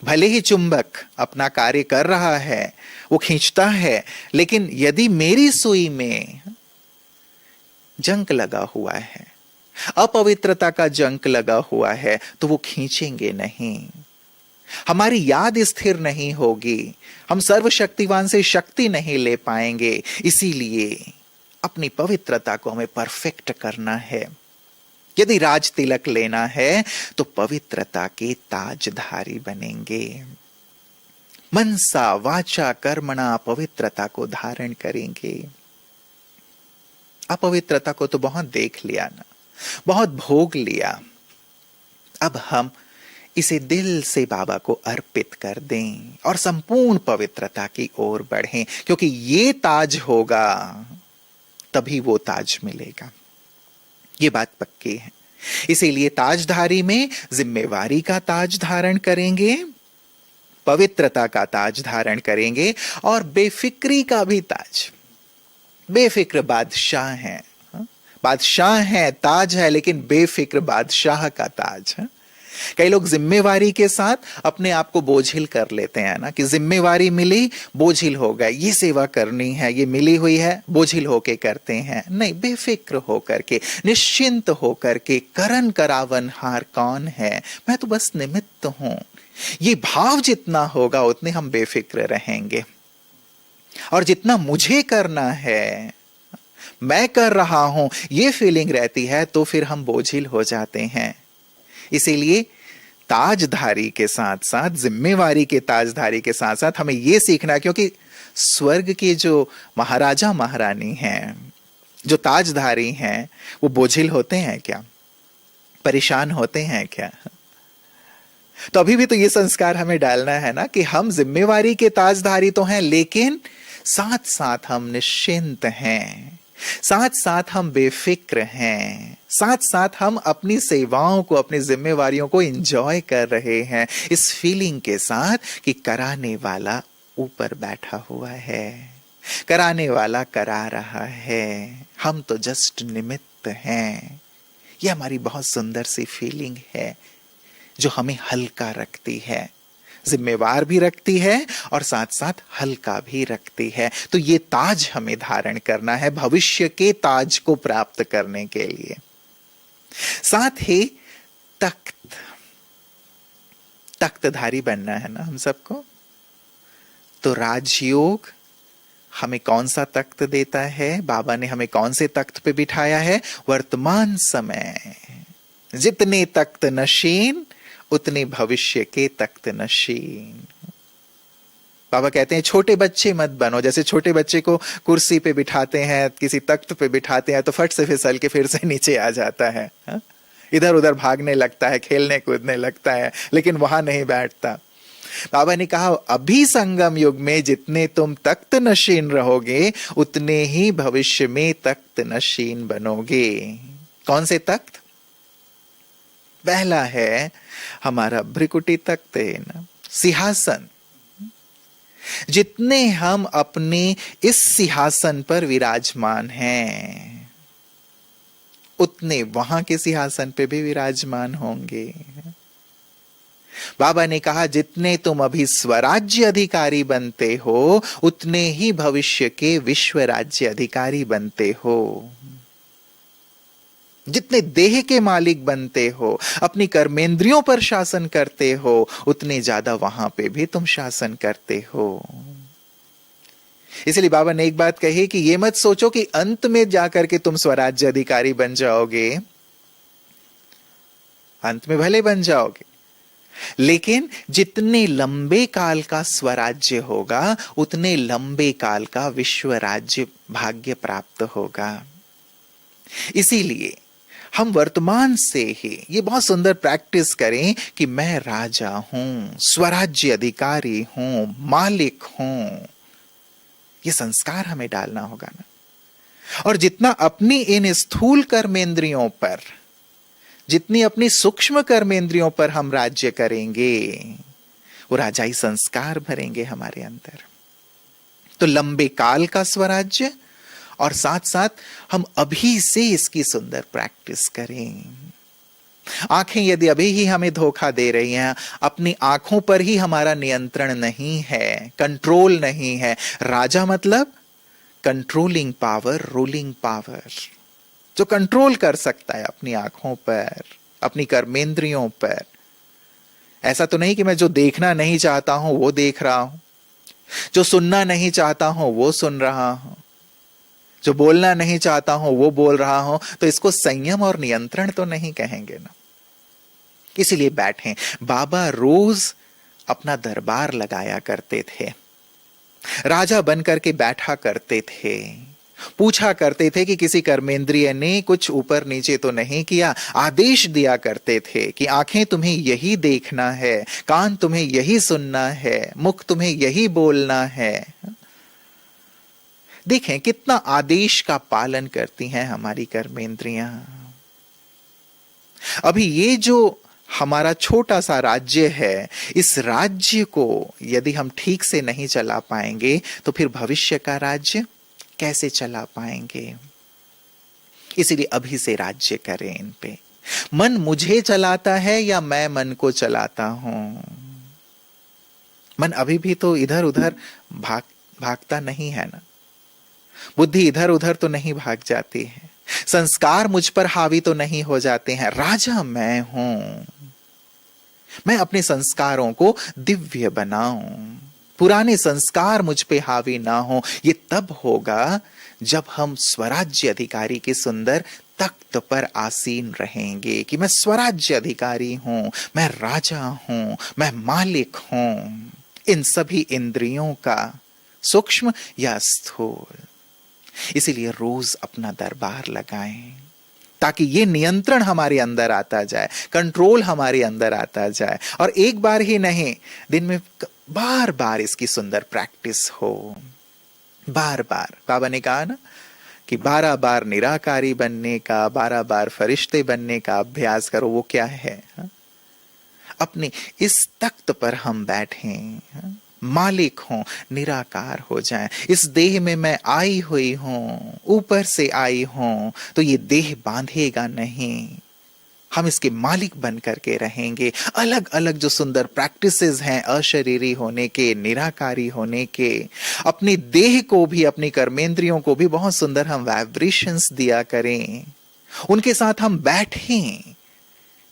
भले ही चुंबक अपना कार्य कर रहा है, वो खींचता है, लेकिन यदि मेरी सुई में जंक लगा हुआ है, अपवित्रता का जंक लगा हुआ है, तो वो खींचेंगे नहीं। हमारी याद स्थिर नहीं होगी, हम सर्वशक्तिवान से शक्ति नहीं ले पाएंगे। इसीलिए अपनी पवित्रता को हमें परफेक्ट करना है। यदि राज तिलक लेना है तो पवित्रता के ताजधारी बनेंगे। मनसा वाचा कर्मणा पवित्रता को धारण करेंगे। अपवित्रता को तो बहुत देख लिया ना, बहुत भोग लिया। अब हम इसे दिल से बाबा को अर्पित कर दें और संपूर्ण पवित्रता की ओर बढ़ें, क्योंकि ये ताज होगा तभी वो ताज मिलेगा। ये बात पक्की है। इसीलिए ताजधारी में जिम्मेवारी का ताज धारण करेंगे, पवित्रता का ताज धारण करेंगे और बेफिक्री का भी ताज। बेफिक्र बादशाह है, बादशाह है, ताज है, लेकिन बेफिक्र बादशाह का ताज है। कई लोग जिम्मेवारी के साथ अपने आप को बोझिल कर लेते हैं ना, कि जिम्मेवारी मिली, बोझिल हो गए, ये सेवा करनी है, ये मिली हुई है, बोझिल होके करते हैं। नहीं, बेफिक्र होकर के, निश्चिंत होकर के, करन करावन हार कौन है, मैं तो बस निमित्त हूं। ये भाव जितना होगा उतने हम बेफिक्र रहेंगे। और जितना मुझे करना है, मैं कर रहा हूं, ये फीलिंग रहती है, तो फिर हम बोझिल हो जाते हैं। इसीलिए ताजधारी के साथ साथ, जिम्मेवारी के ताजधारी के साथ साथ हमें यह सीखना, क्योंकि स्वर्ग के जो महाराजा महारानी हैं, जो ताजधारी हैं, वो बोझिल होते हैं क्या? परेशान होते हैं क्या? तो अभी भी तो ये संस्कार हमें डालना है ना, कि हम जिम्मेवारी के ताजधारी तो हैं, लेकिन साथ साथ हम निश्चिंत हैं। साथ साथ हम बेफिक्र हैं, साथ साथ हम अपनी सेवाओं को, अपनी जिम्मेवारियों को एंजॉय कर रहे हैं, इस फीलिंग के साथ कि कराने वाला ऊपर बैठा हुआ है, कराने वाला करा रहा है, हम तो जस्ट निमित्त हैं। यह हमारी बहुत सुंदर सी फीलिंग है जो हमें हल्का रखती है, जिम्मेवार भी रखती है और साथ साथ हल्का भी रखती है। तो ये ताज हमें धारण करना है भविष्य के ताज को प्राप्त करने के लिए। साथ ही तख्तधारी बनना है ना हम सबको। तो राजयोग हमें कौन सा तख्त देता है, बाबा ने हमें कौन से तख्त पे बिठाया है? वर्तमान समय जितने तख्त नशीन उतने भविष्य के तख्त नशीन। बाबा कहते हैं छोटे बच्चे मत बनो। जैसे छोटे बच्चे को कुर्सी पे बिठाते हैं, किसी तख्त पे बिठाते हैं तो फट से फिसल के फिर से नीचे आ जाता है, इधर उधर भागने लगता है, खेलने कूदने लगता है, लेकिन वहां नहीं बैठता। बाबा ने कहा अभी संगम युग में जितने तुम तख्त नशीन रहोगे उतने ही भविष्य में तख्त नशीन बनोगे। कौन से तख्त? पहला है हमारा भ्रिकुटी तख्त है ना, सिंहासन। जितने हम अपने इस सिंहासन पर विराजमान हैं उतने वहां के सिंहासन पे भी विराजमान होंगे। बाबा ने कहा जितने तुम अभी स्वराज्य अधिकारी बनते हो उतने ही भविष्य के विश्व राज्य अधिकारी बनते हो। जितने देह के मालिक बनते हो, अपनी कर्मेंद्रियों पर शासन करते हो, उतने ज्यादा वहां पे भी तुम शासन करते हो। इसलिए बाबा ने एक बात कही कि ये मत सोचो कि अंत में जाकर के तुम स्वराज्य अधिकारी बन जाओगे। अंत में भले बन जाओगे, लेकिन जितने लंबे काल का स्वराज्य होगा उतने लंबे काल का विश्व राज्य भाग्य प्राप्त होगा। इसीलिए हम वर्तमान से ही ये बहुत सुंदर प्रैक्टिस करें कि मैं राजा हूं, स्वराज्य अधिकारी हूं, मालिक हूं। ये संस्कार हमें डालना होगा ना। और जितना अपनी इन स्थूल कर्मेंद्रियों पर, जितनी अपनी सूक्ष्म कर्मेंद्रियों पर हम राज्य करेंगे वो राजाई संस्कार भरेंगे हमारे अंदर। तो लंबे काल का स्वराज्य और साथ साथ हम अभी से इसकी सुंदर प्रैक्टिस करें। आंखें यदि अभी ही हमें धोखा दे रही हैं, अपनी आंखों पर ही हमारा नियंत्रण नहीं है, कंट्रोल नहीं है। राजा मतलब कंट्रोलिंग पावर, रूलिंग पावर, जो कंट्रोल कर सकता है अपनी आंखों पर, अपनी कर्मेंद्रियों पर। ऐसा तो नहीं कि मैं जो देखना नहीं चाहता हूं वो देख रहा हूं, जो सुनना नहीं चाहता हूं वो सुन रहा हूं, जो बोलना नहीं चाहता हूं वो बोल रहा हूं। तो इसको संयम और नियंत्रण तो नहीं कहेंगे ना। इसीलिए बैठे बाबा रोज अपना दरबार लगाया करते थे, राजा बनकर के बैठा करते थे, पूछा करते थे कि किसी कर्मेंद्रिय ने कुछ ऊपर नीचे तो नहीं किया। आदेश दिया करते थे कि आंखें तुम्हें यही देखना है, कान तुम्हें यही सुनना है, मुख तुम्हें यही बोलना है। देखें कितना आदेश का पालन करती हैं हमारी कर्मेंद्रियां। अभी ये जो हमारा छोटा सा राज्य है, इस राज्य को यदि हम ठीक से नहीं चला पाएंगे तो फिर भविष्य का राज्य कैसे चला पाएंगे? इसीलिए अभी से राज्य करें इन पे। मन मुझे चलाता है या मैं मन को चलाता हूं? मन अभी भी तो इधर उधर भागता नहीं है ना। बुद्धि इधर उधर तो नहीं भाग जाती है, संस्कार मुझ पर हावी तो नहीं हो जाते हैं। राजा मैं हूं, मैं अपने संस्कारों को दिव्य बनाऊं, पुराने संस्कार मुझ पे हावी ना हो। ये तब होगा जब हम स्वराज्य अधिकारी के सुंदर तख्त पर आसीन रहेंगे कि मैं स्वराज्य अधिकारी हूं, मैं राजा हूं, मैं मालिक हूं इन सभी इंद्रियों का, सूक्ष्म या स्थूल। इसीलिए रोज अपना दरबार लगाएं ताकि ये नियंत्रण हमारे अंदर आता जाए, कंट्रोल हमारे अंदर आता जाए। और एक बार ही नहीं, दिन में बार बार इसकी सुंदर प्रैक्टिस हो, बार बार। बाबा ने कहा ना कि 12 बार निराकारी बनने का, 12 बार फरिश्ते बनने का अभ्यास करो। वो क्या है? अपने इस तख्त पर हम बैठें, मालिक हों, निराकार हो जाएं। इस देह में मैं आई हुई हूं, ऊपर से आई हूं, तो ये देह बांधेगा नहीं। हम इसके मालिक बन करके रहेंगे। अलग अलग जो सुंदर प्रैक्टिसेस हैं अशरीरी होने के, निराकारी होने के, अपनी देह को भी, अपनी कर्मेंद्रियों को भी बहुत सुंदर हम वाइब्रेशंस दिया करें, उनके साथ हम बैठें।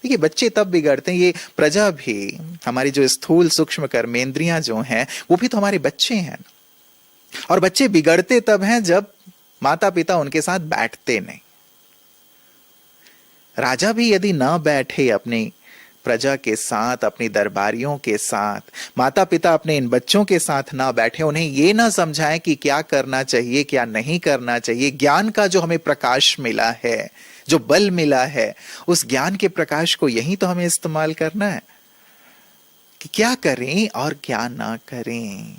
देखिए, बच्चे तब बिगड़ते हैं, ये प्रजा भी, हमारी जो स्थूल सूक्ष्म कर्मेंद्रियां जो हैं, वो भी तो हमारे बच्चे हैं। और बच्चे बिगड़ते तब हैं जब माता पिता उनके साथ बैठते नहीं। राजा भी यदि ना बैठे अपनी प्रजा के साथ, अपनी दरबारियों के साथ, माता पिता अपने इन बच्चों के साथ ना बैठे, उन्हें ये ना समझाएं कि क्या करना चाहिए, क्या नहीं करना चाहिए, ज्ञान का जो हमें प्रकाश मिला है, जो बल मिला है, उस ज्ञान के प्रकाश को यही तो हमें इस्तेमाल करना है कि क्या करें और क्या ना करें।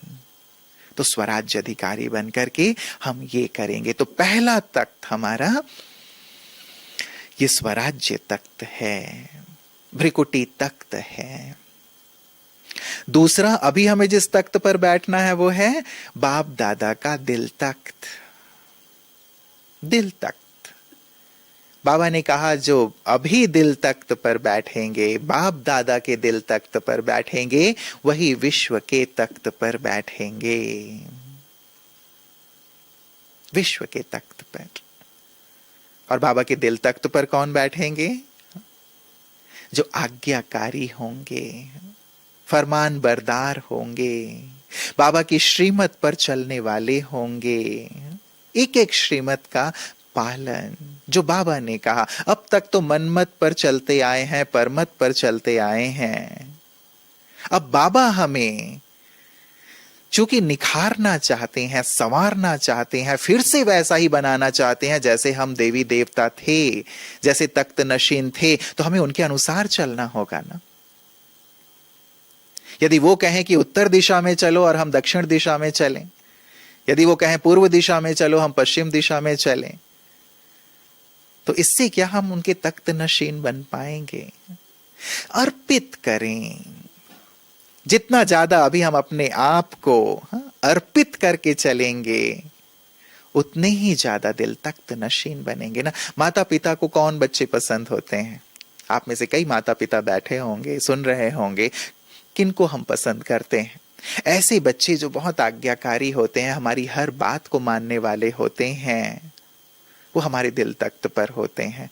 तो स्वराज्य अधिकारी बनकर के हम ये करेंगे। तो पहला तख्त हमारा ये स्वराज्य तख्त है, भ्रिकुटी तख्त है। दूसरा, अभी हमें जिस तख्त पर बैठना है वो है बाप दादा का दिल तख्त। दिल तख्त, बाबा ने कहा जो अभी दिल तख्त पर बैठेंगे, बाप दादा के दिल तख्त पर बैठेंगे, वही विश्व के तख्त पर बैठेंगे। विश्व के तख्त पर। और बाबा के दिल तख्त पर कौन बैठेंगे? जो आज्ञाकारी होंगे, फरमान बरदार होंगे, बाबा की श्रीमत पर चलने वाले होंगे, एक एक श्रीमत का पालन। जो बाबा ने कहा, अब तक तो मनमत पर चलते आए हैं, परमत पर चलते आए हैं। अब बाबा हमें चूंकि निखारना चाहते हैं, संवारना चाहते हैं, फिर से वैसा ही बनाना चाहते हैं जैसे हम देवी देवता थे, जैसे तख्त नशीन थे, तो हमें उनके अनुसार चलना होगा ना। यदि वो कहें कि उत्तर दिशा में चलो और हम दक्षिण दिशा में चलें, यदि वो कहें पूर्व दिशा में चलो, हम पश्चिम दिशा में चलें, तो इससे क्या हम उनके तख्त नशीन बन पाएंगे? अर्पित करें। जितना ज्यादा अभी हम अपने आप को अर्पित करके चलेंगे, उतने ही ज्यादा दिल तख्त नशीन बनेंगे ना। माता पिता को कौन बच्चे पसंद होते हैं? आप में से कई माता पिता बैठे होंगे, सुन रहे होंगे। किनको हम पसंद करते हैं? ऐसे बच्चे जो बहुत आज्ञाकारी होते हैं, हमारी हर बात को मानने वाले होते हैं, वो हमारे दिल तख्त पर होते हैं।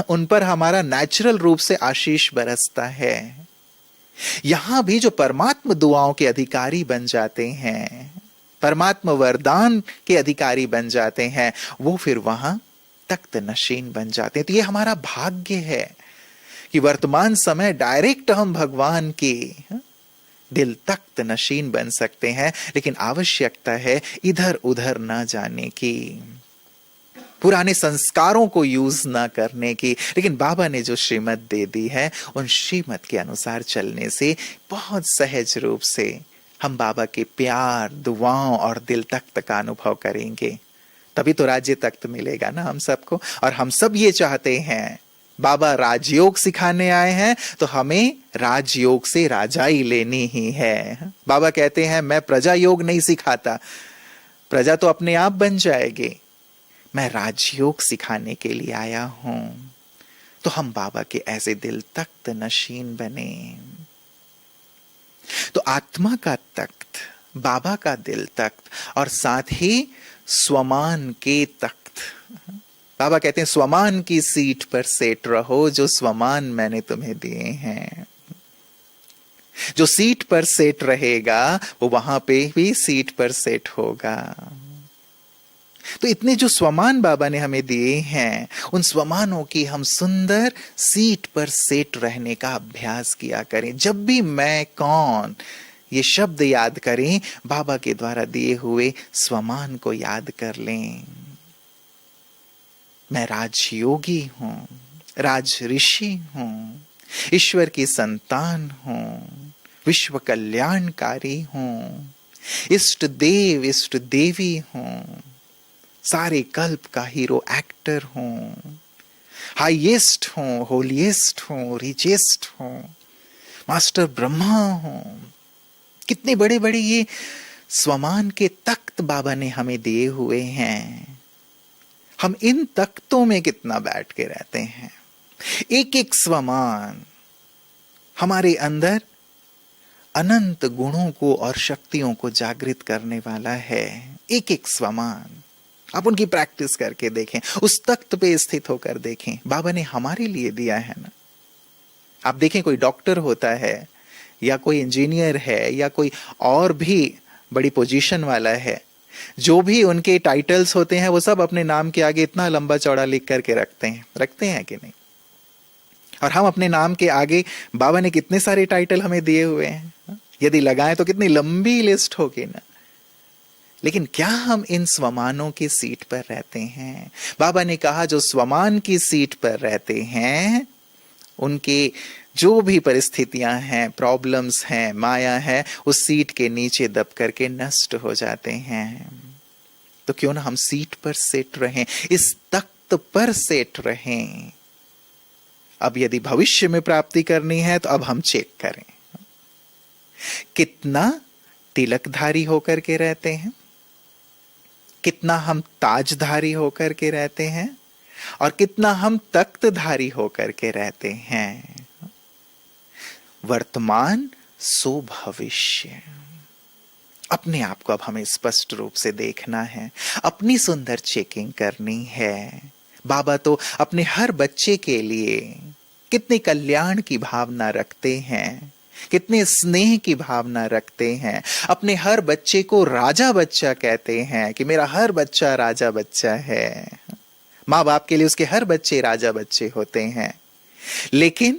उन पर हमारा नेचुरल रूप से आशीष बरसता है। यहां भी जो परमात्म दुआओं के अधिकारी बन जाते हैं, परमात्म वरदान के अधिकारी बन जाते हैं, वो फिर वहां तख्त नशीन बन जाते हैं। तो ये हमारा भाग्य है कि वर्तमान समय डायरेक्ट हम भगवान के दिल तख्त नशीन बन सकते हैं। लेकिन आवश्यकता है इधर उधर ना जाने की, पुराने संस्कारों को यूज ना करने की। लेकिन बाबा ने जो श्रीमत दे दी है, उन श्रीमत के अनुसार चलने से बहुत सहज रूप से हम बाबा के प्यार, दुआओं और दिल तख्त का अनुभव करेंगे। तभी तो राज्य तख्त मिलेगा ना हम सबको। और हम सब ये चाहते हैं, बाबा राजयोग सिखाने आए हैं तो हमें राजयोग से राजाई लेनी ही है। बाबा कहते हैं मैं प्रजा योग नहीं सिखाता, प्रजा तो अपने आप बन जाएगी, मैं राजयोग सिखाने के लिए आया हूं। तो हम बाबा के ऐसे दिल तख्त नशीन बने। तो आत्मा का तख्त, बाबा का दिल तख्त, और साथ ही स्वमान के तख्त। बाबा कहते हैं स्वमान की सीट पर सेट रहो, जो स्वमान मैंने तुम्हें दिए हैं। जो सीट पर सेट रहेगा वो वहां पे भी सीट पर सेट होगा। तो इतने जो स्वमान बाबा ने हमें दिए हैं, उन स्वमानों की हम सुंदर सीट पर सेट रहने का अभ्यास किया करें। जब भी मैं कौन ये शब्द याद करें, बाबा के द्वारा दिए हुए स्वमान को याद कर लें। मैं राजयोगी हूं, राज ऋषि हूं, ईश्वर की संतान हूं, विश्व कल्याणकारी हूं, इष्ट देव इष्ट देवी हूं, सारे कल्प का हीरो एक्टर हूं, हाईएस्ट हूं, होलीएस्ट हूं, रिचेस्ट हूं, मास्टर ब्रह्मा हूं। कितने बड़े बड़े ये स्वमान के तख्त बाबा ने हमें दिए हुए हैं। हम इन तख्तों में कितना बैठ के रहते हैं। एक एक स्वमान हमारे अंदर अनंत गुणों को और शक्तियों को जागृत करने वाला है। एक एक स्वमान आप उनकी प्रैक्टिस करके देखें, उस तख्त पे स्थित होकर देखें। बाबा ने हमारे लिए दिया है ना। आप देखें, कोई डॉक्टर होता है या कोई इंजीनियर है या कोई और भी बड़ी पोजीशन वाला है, जो भी उनके टाइटल्स होते हैं वो सब अपने नाम के आगे इतना लंबा चौड़ा लिख करके रखते हैं कि नहीं। और हम अपने नाम के आगे बाबा ने कितने सारे टाइटल हमें दिए हुए हैं, यदि लगाएं तो कितनी लंबी लिस्ट होगी ना। लेकिन क्या हम इन स्वमानों की सीट पर रहते हैं? बाबा ने कहा जो स्वमान की सीट पर रहते हैं उनके जो भी परिस्थितियां हैं, प्रॉब्लम्स हैं, माया है, उस सीट के नीचे दब करके नष्ट हो जाते हैं। तो क्यों ना हम सीट पर सेट रहें, इस तख्त पर सेट रहें। अब यदि भविष्य में प्राप्ति करनी है तो अब हम चेक करें कितना तिलकधारी होकर के रहते हैं, कितना हम ताजधारी होकर के रहते हैं और कितना हम तख्तधारी होकर के रहते हैं। वर्तमान सो भविष्य। अपने आप को अब हमें स्पष्ट रूप से देखना है, अपनी सुंदर चेकिंग करनी है। बाबा तो अपने हर बच्चे के लिए कितने कल्याण की भावना रखते हैं, कितने स्नेह की भावना रखते हैं। अपने हर बच्चे को राजा बच्चा कहते हैं कि मेरा हर बच्चा राजा बच्चा है। माँ बाप के लिए उसके हर बच्चे राजा बच्चे होते हैं। लेकिन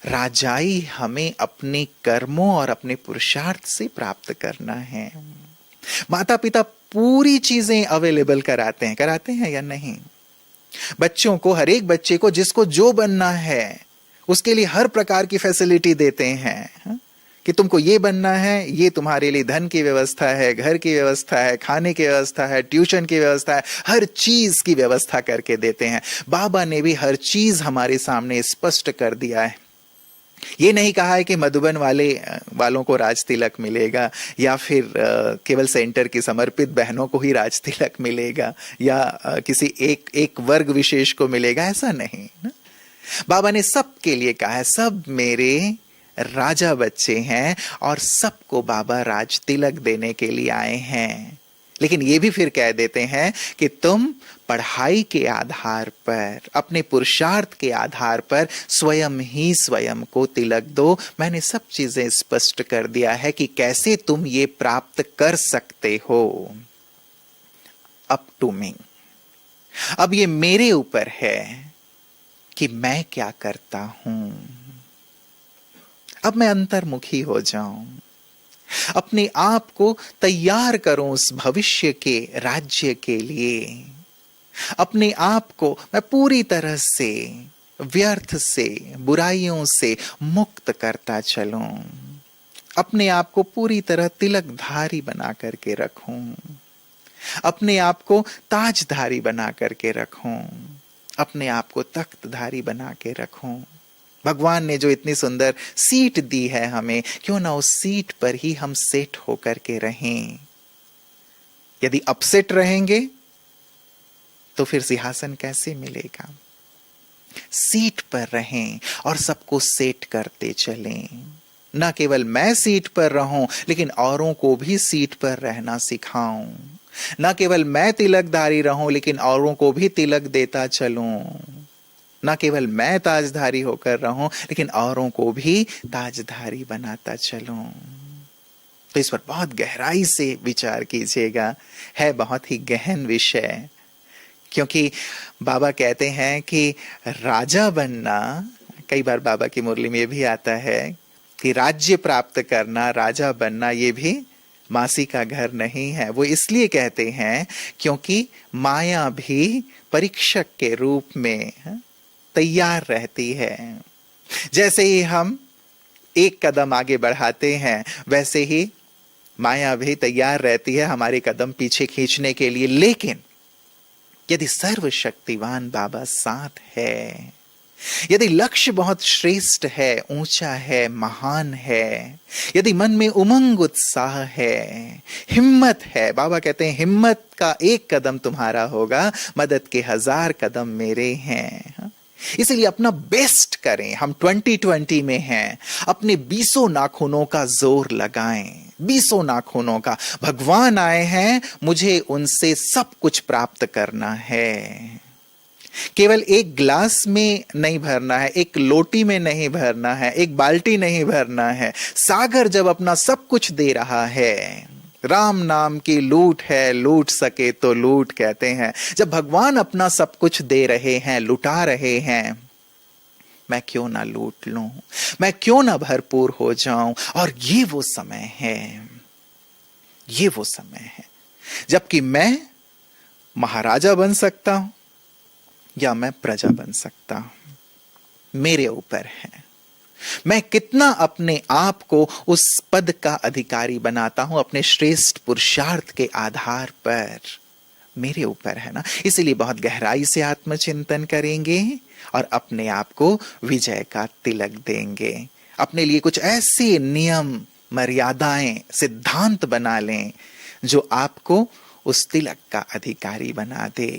राजाई हमें अपने कर्मों और अपने पुरुषार्थ से प्राप्त करना है। माता पिता पूरी चीजें अवेलेबल कराते हैं या नहीं? बच्चों को, हर एक बच्चे को जिसको जो बनना है उसके लिए हर प्रकार की फैसिलिटी देते हैं कि तुमको ये बनना है, ये तुम्हारे लिए धन की व्यवस्था है, घर की व्यवस्था है, खाने की व्यवस्था है, ट्यूशन की व्यवस्था है, हर चीज की व्यवस्था करके देते हैं। बाबा ने भी हर चीज हमारे सामने स्पष्ट कर दिया है। ये नहीं कहा है कि मधुबन वालों को राज तिलक मिलेगा या फिर केवल सेंटर की समर्पित बहनों को ही राज तिलक मिलेगा या किसी एक वर्ग विशेष को मिलेगा, ऐसा नहीं ना। बाबा ने सबके लिए कहा है, सब मेरे राजा बच्चे हैं और सबको बाबा राज तिलक देने के लिए आए हैं। लेकिन ये भी फिर कह देते हैं कि तुम पढ़ाई के आधार पर, अपने पुरुषार्थ के आधार पर स्वयं ही स्वयं को तिलक दो। मैंने सब चीजें स्पष्ट कर दिया है कि कैसे तुम ये प्राप्त कर सकते हो। Up to me. अब ये मेरे ऊपर है कि मैं क्या करता हूं। अब मैं अंतर्मुखी हो जाऊं, अपने आप को तैयार करूं उस भविष्य के राज्य के लिए। अपने आप को मैं पूरी तरह से व्यर्थ से, बुराइयों से मुक्त करता चलूं। अपने आप को पूरी तरह तिलकधारी बना करके रखूं, अपने आप को ताजधारी बना करके रखूं, अपने आप को तख्तधारी बना के रखूं। भगवान ने जो इतनी सुंदर सीट दी है हमें, क्यों ना उस सीट पर ही हम सेट होकर के रहें। यदि अपसेट रहेंगे तो फिर सिंहासन कैसे मिलेगा? सीट पर रहें और सबको सेट करते चलें। न केवल मैं सीट पर रहूं लेकिन औरों को भी सीट पर रहना सिखाऊं। न केवल मैं तिलकधारी रहूं लेकिन औरों को भी तिलक देता चलूं। न केवल मैं ताजधारी होकर रहूं लेकिन औरों को भी ताजधारी बनाता चलूं। तो इस पर बहुत गहराई से विचार कीजिएगा। है बहुत ही गहन विषय, क्योंकि बाबा कहते हैं कि राजा बनना, कई बार बाबा की मुरली में ये भी आता है कि राज्य प्राप्त करना, राजा बनना ये भी मासी का घर नहीं है। वो इसलिए कहते हैं क्योंकि माया भी परीक्षक के रूप में तैयार रहती है। जैसे ही हम एक कदम आगे बढ़ाते हैं वैसे ही माया भी तैयार रहती है हमारे कदम पीछे खींचने के लिए, लेकिन यदि सर्वशक्तिवान बाबा साथ है, यदि लक्ष्य बहुत श्रेष्ठ है, ऊंचा है, महान है, यदि मन में उमंग उत्साह है, हिम्मत है, बाबा कहते हैं हिम्मत का एक कदम तुम्हारा होगा, मदद के 1000 कदम मेरे हैं। इसीलिए अपना बेस्ट करें। हम 2020 में हैं, अपने 20 नाखूनों का जोर लगाएं, 20 नाखूनों का। भगवान आए हैं, मुझे उनसे सब कुछ प्राप्त करना है। केवल एक ग्लास में नहीं भरना है, एक लोटी में नहीं भरना है, एक बाल्टी नहीं भरना है। सागर जब अपना सब कुछ दे रहा है, राम नाम की लूट है, लूट सके तो लूट कहते हैं। जब भगवान अपना सब कुछ दे रहे हैं, लुटा रहे हैं, मैं क्यों ना लूट लूं, मैं क्यों ना भरपूर हो जाऊं। और ये वो समय है, ये वो समय है जबकि मैं महाराजा बन सकता हूं या मैं प्रजा बन सकता हूं। मेरे ऊपर है मैं कितना अपने आप को उस पद का अधिकारी बनाता हूं, अपने श्रेष्ठ पुरुषार्थ के आधार पर। मेरे ऊपर है ना। इसीलिए बहुत गहराई से आत्मचिंतन करेंगे और अपने आप को विजय का तिलक देंगे। अपने लिए कुछ ऐसे नियम, मर्यादाएं, सिद्धांत बना लें जो आपको उस तिलक का अधिकारी बना दे।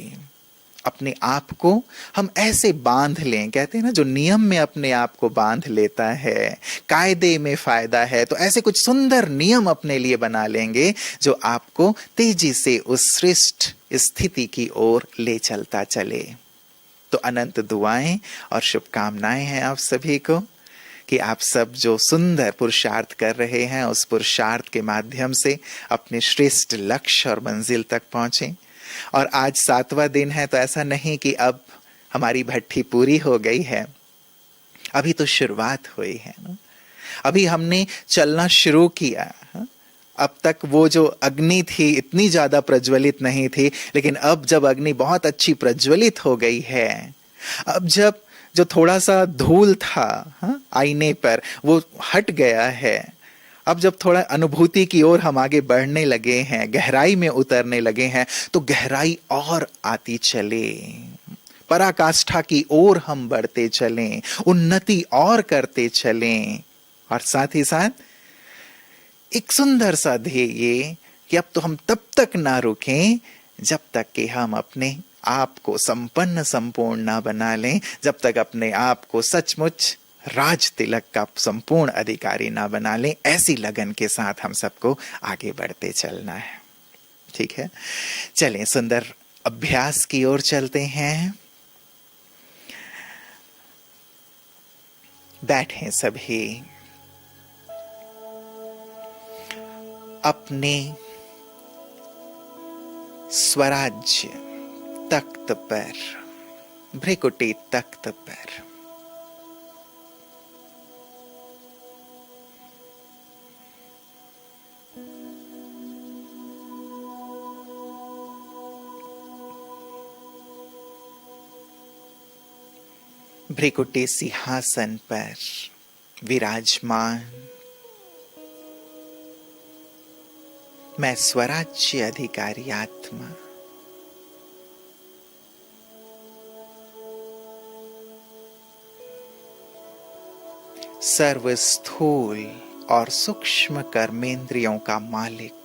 अपने आप को हम ऐसे बांध लें, कहते हैं ना जो नियम में अपने आप को बांध लेता है, कायदे में फायदा है, तो ऐसे कुछ सुंदर नियम अपने लिए बना लेंगे जो आपको तेजी से उस श्रेष्ठ स्थिति की ओर ले चलता चले। तो अनंत दुआएं और शुभकामनाएं हैं आप सभी को कि आप सब जो सुंदर पुरुषार्थ कर रहे हैं, उस पुरुषार्थ के माध्यम से अपने श्रेष्ठ लक्ष्य और मंजिल तक पहुंचें। और आज 7वां दिन है, तो ऐसा नहीं कि अब हमारी भट्ठी पूरी हो गई है, अभी तो शुरुआत हुई है ना। अभी हमने चलना शुरू किया। अब तक वो जो अग्नि थी इतनी ज्यादा प्रज्वलित नहीं थी, लेकिन अब जब अग्नि बहुत अच्छी प्रज्वलित हो गई है, अब जब जो थोड़ा सा धूल था आईने पर वो हट गया है, अब जब थोड़ा अनुभूति की ओर हम आगे बढ़ने लगे हैं, गहराई में उतरने लगे हैं, तो गहराई और आती चले, पराकाष्ठा की ओर हम बढ़ते चलें, उन्नति और करते चलें। और साथ ही साथ एक सुंदर सा ध्येय ये कि अब तो हम तब तक ना रुकें जब तक कि हम अपने आप को संपन्न संपूर्ण ना बना लें, जब तक अपने आप को सचमुच राज तिलक का संपूर्ण अधिकारी ना बना लें। ऐसी लगन के साथ हम सबको आगे बढ़ते चलना है। ठीक है, चलें सुंदर अभ्यास की ओर चलते हैं। बैठें सभी अपने स्वराज्य तख्त पर, भ्रिकुटी तख्त पर। भ्रिकुटी सिंहासन पर विराजमान मैं स्वराज्य अधिकारी आत्मा, सर्व स्थूल और सूक्ष्म कर्मेंद्रियों का मालिक,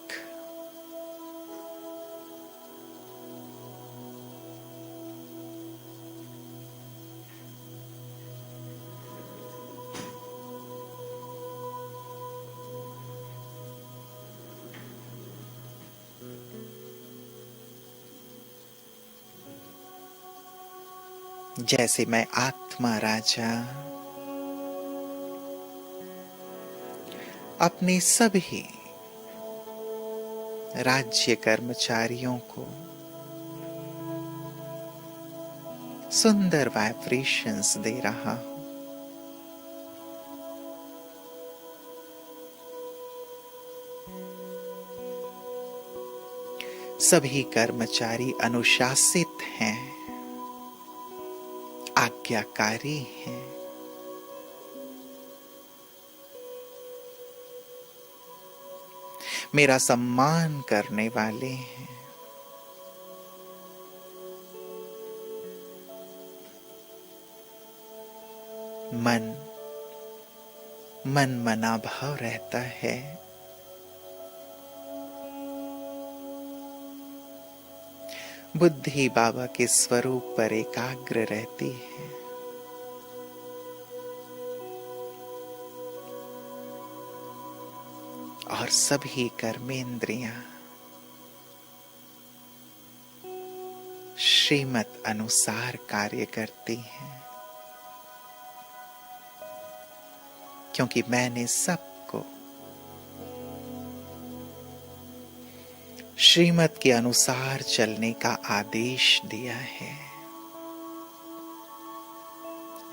जैसे मैं आत्मा राजा अपने सभी राज्य कर्मचारियों को सुंदर वाइब्रेशंस दे रहा हूं। सभी कर्मचारी अनुशासित हैं, आज्ञाकारी हैं, मेरा सम्मान करने वाले हैं। मन मना भाव रहता है। बुद्धि बाबा के स्वरूप पर एकाग्र रहती है। और सभी कर्मेंद्रियां श्रीमत अनुसार कार्य करती हैं, क्योंकि मैंने सबको श्रीमत के अनुसार चलने का आदेश दिया है।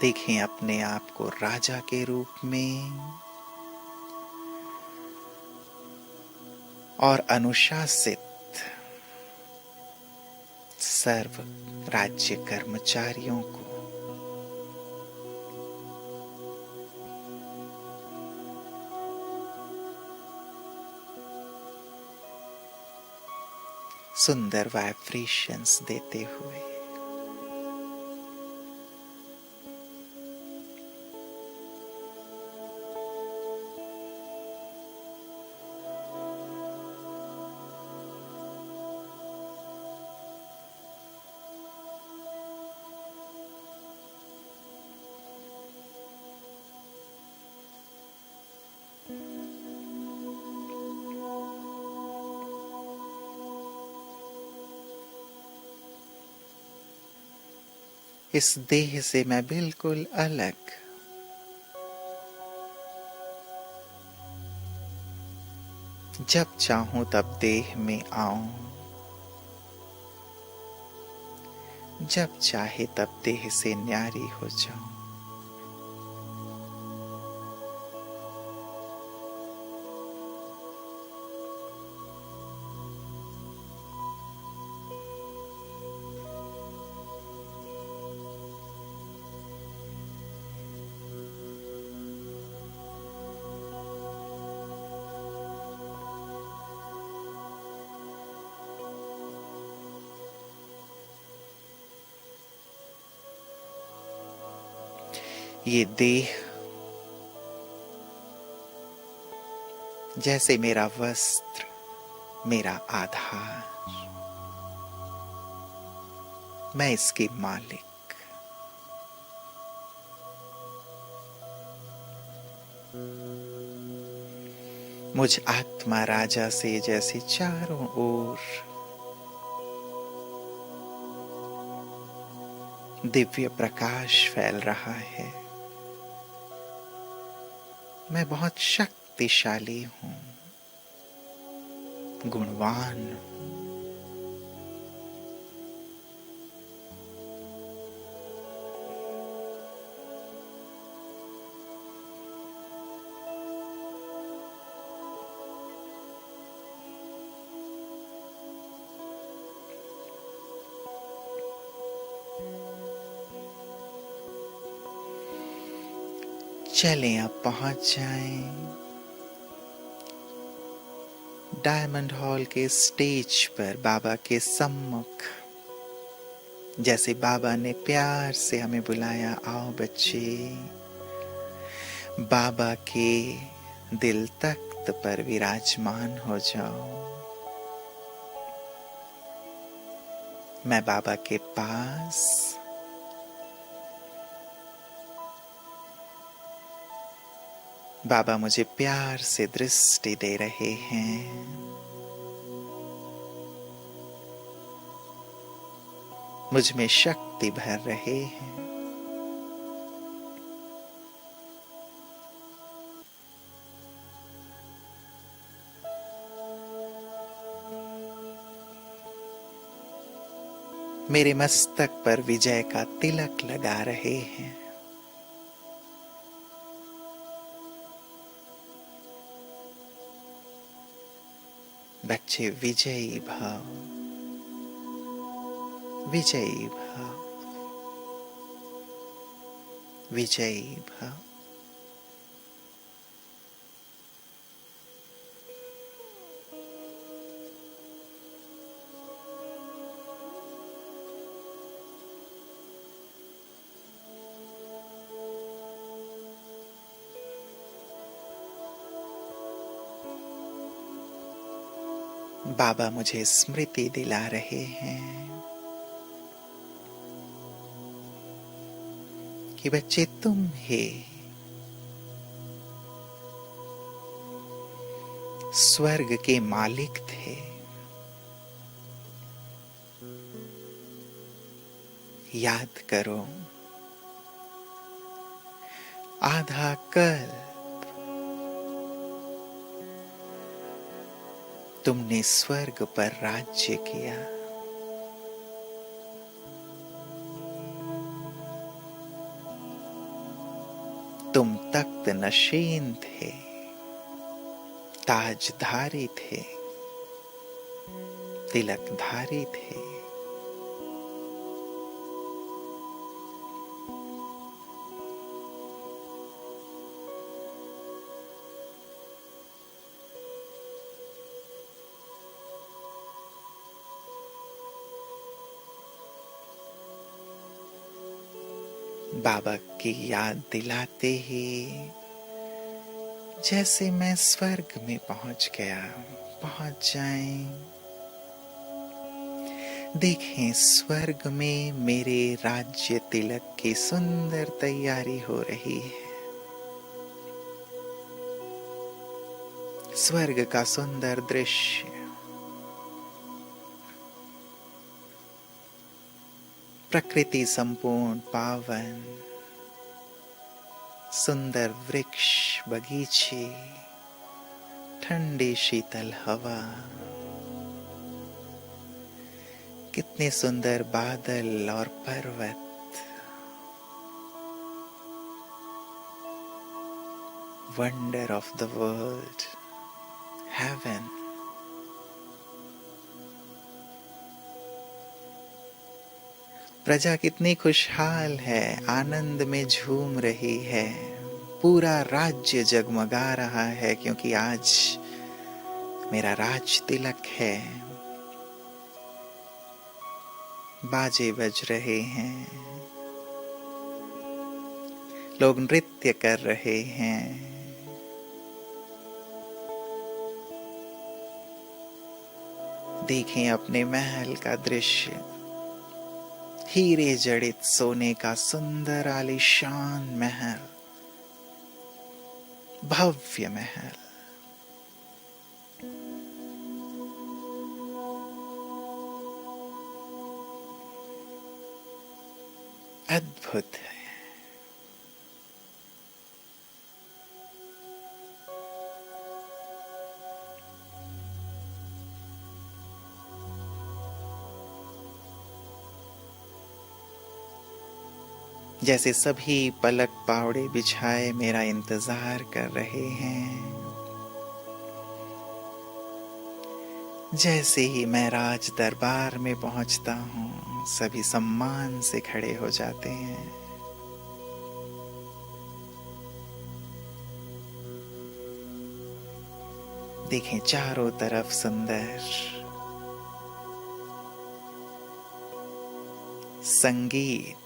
देखें अपने आप को राजा के रूप में और अनुशासित सर्व राज्य कर्मचारियों को सुंदर वाइब्रेशंस देते हुए। इस देह से मैं बिल्कुल अलग, जब चाहूं तब देह में आऊं, जब चाहे तब देह से न्यारी हो जाऊं। ये देह जैसे मेरा वस्त्र, मेरा आधार, मैं इसकी मालिक। मुझ आत्मा राजा से जैसे चारों ओर दिव्य प्रकाश फैल रहा है। मैं बहुत शक्तिशाली हूं, गुणवान हूं। चलें अब पहुंच जाएं डायमंड हॉल के स्टेज पर बाबा के सम्मुख। जैसे बाबा ने प्यार से हमें बुलाया, आओ बच्चे, बाबा के दिल तख्त पर विराजमान हो जाओ। मैं बाबा के पास बाबा मुझे प्यार से दृष्टि दे रहे हैं। मुझ में शक्ति भर रहे हैं। मेरे मस्तक पर विजय का तिलक लगा रहे हैं। बच्चे विजयी भाव, विजयी भाव, विजयी भाव। बाबा मुझे स्मृति दिला रहे हैं कि बच्चे तुम ही स्वर्ग के मालिक थे। याद करो, आधा कल तुमने स्वर्ग पर राज्य किया। तुम तख्त नशीन थे, ताजधारी थे, तिलकधारी थे। बाबा की याद दिलाते ही जैसे मैं स्वर्ग में पहुंच गया। पहुंच जाएं, देखें स्वर्ग में मेरे राज्य तिलक की सुंदर तैयारी हो रही है। स्वर्ग का सुंदर दृश्य, प्रकृति संपूर्ण पावन, सुंदर वृक्ष, बगीचे, ठंडी शीतल हवा, कितने सुंदर बादल और पर्वत। Wonder of the world, heaven. प्रजा कितनी खुशहाल है, आनंद में झूम रही है। पूरा राज्य जगमगा रहा है क्योंकि आज मेरा राज तिलक है। बाजे बज रहे हैं, लोग नृत्य कर रहे हैं। देखें अपने महल का दृश्य, हीरे जड़ित सोने का सुंदर आलीशान महल, भव्य महल। अद्भुत है। जैसे सभी पलक पावड़े बिछाए मेरा इंतजार कर रहे हैं। जैसे ही मैं राज दरबार में पहुंचता हूं, सभी सम्मान से खड़े हो जाते हैं। देखें चारों तरफ सुंदर संगीत,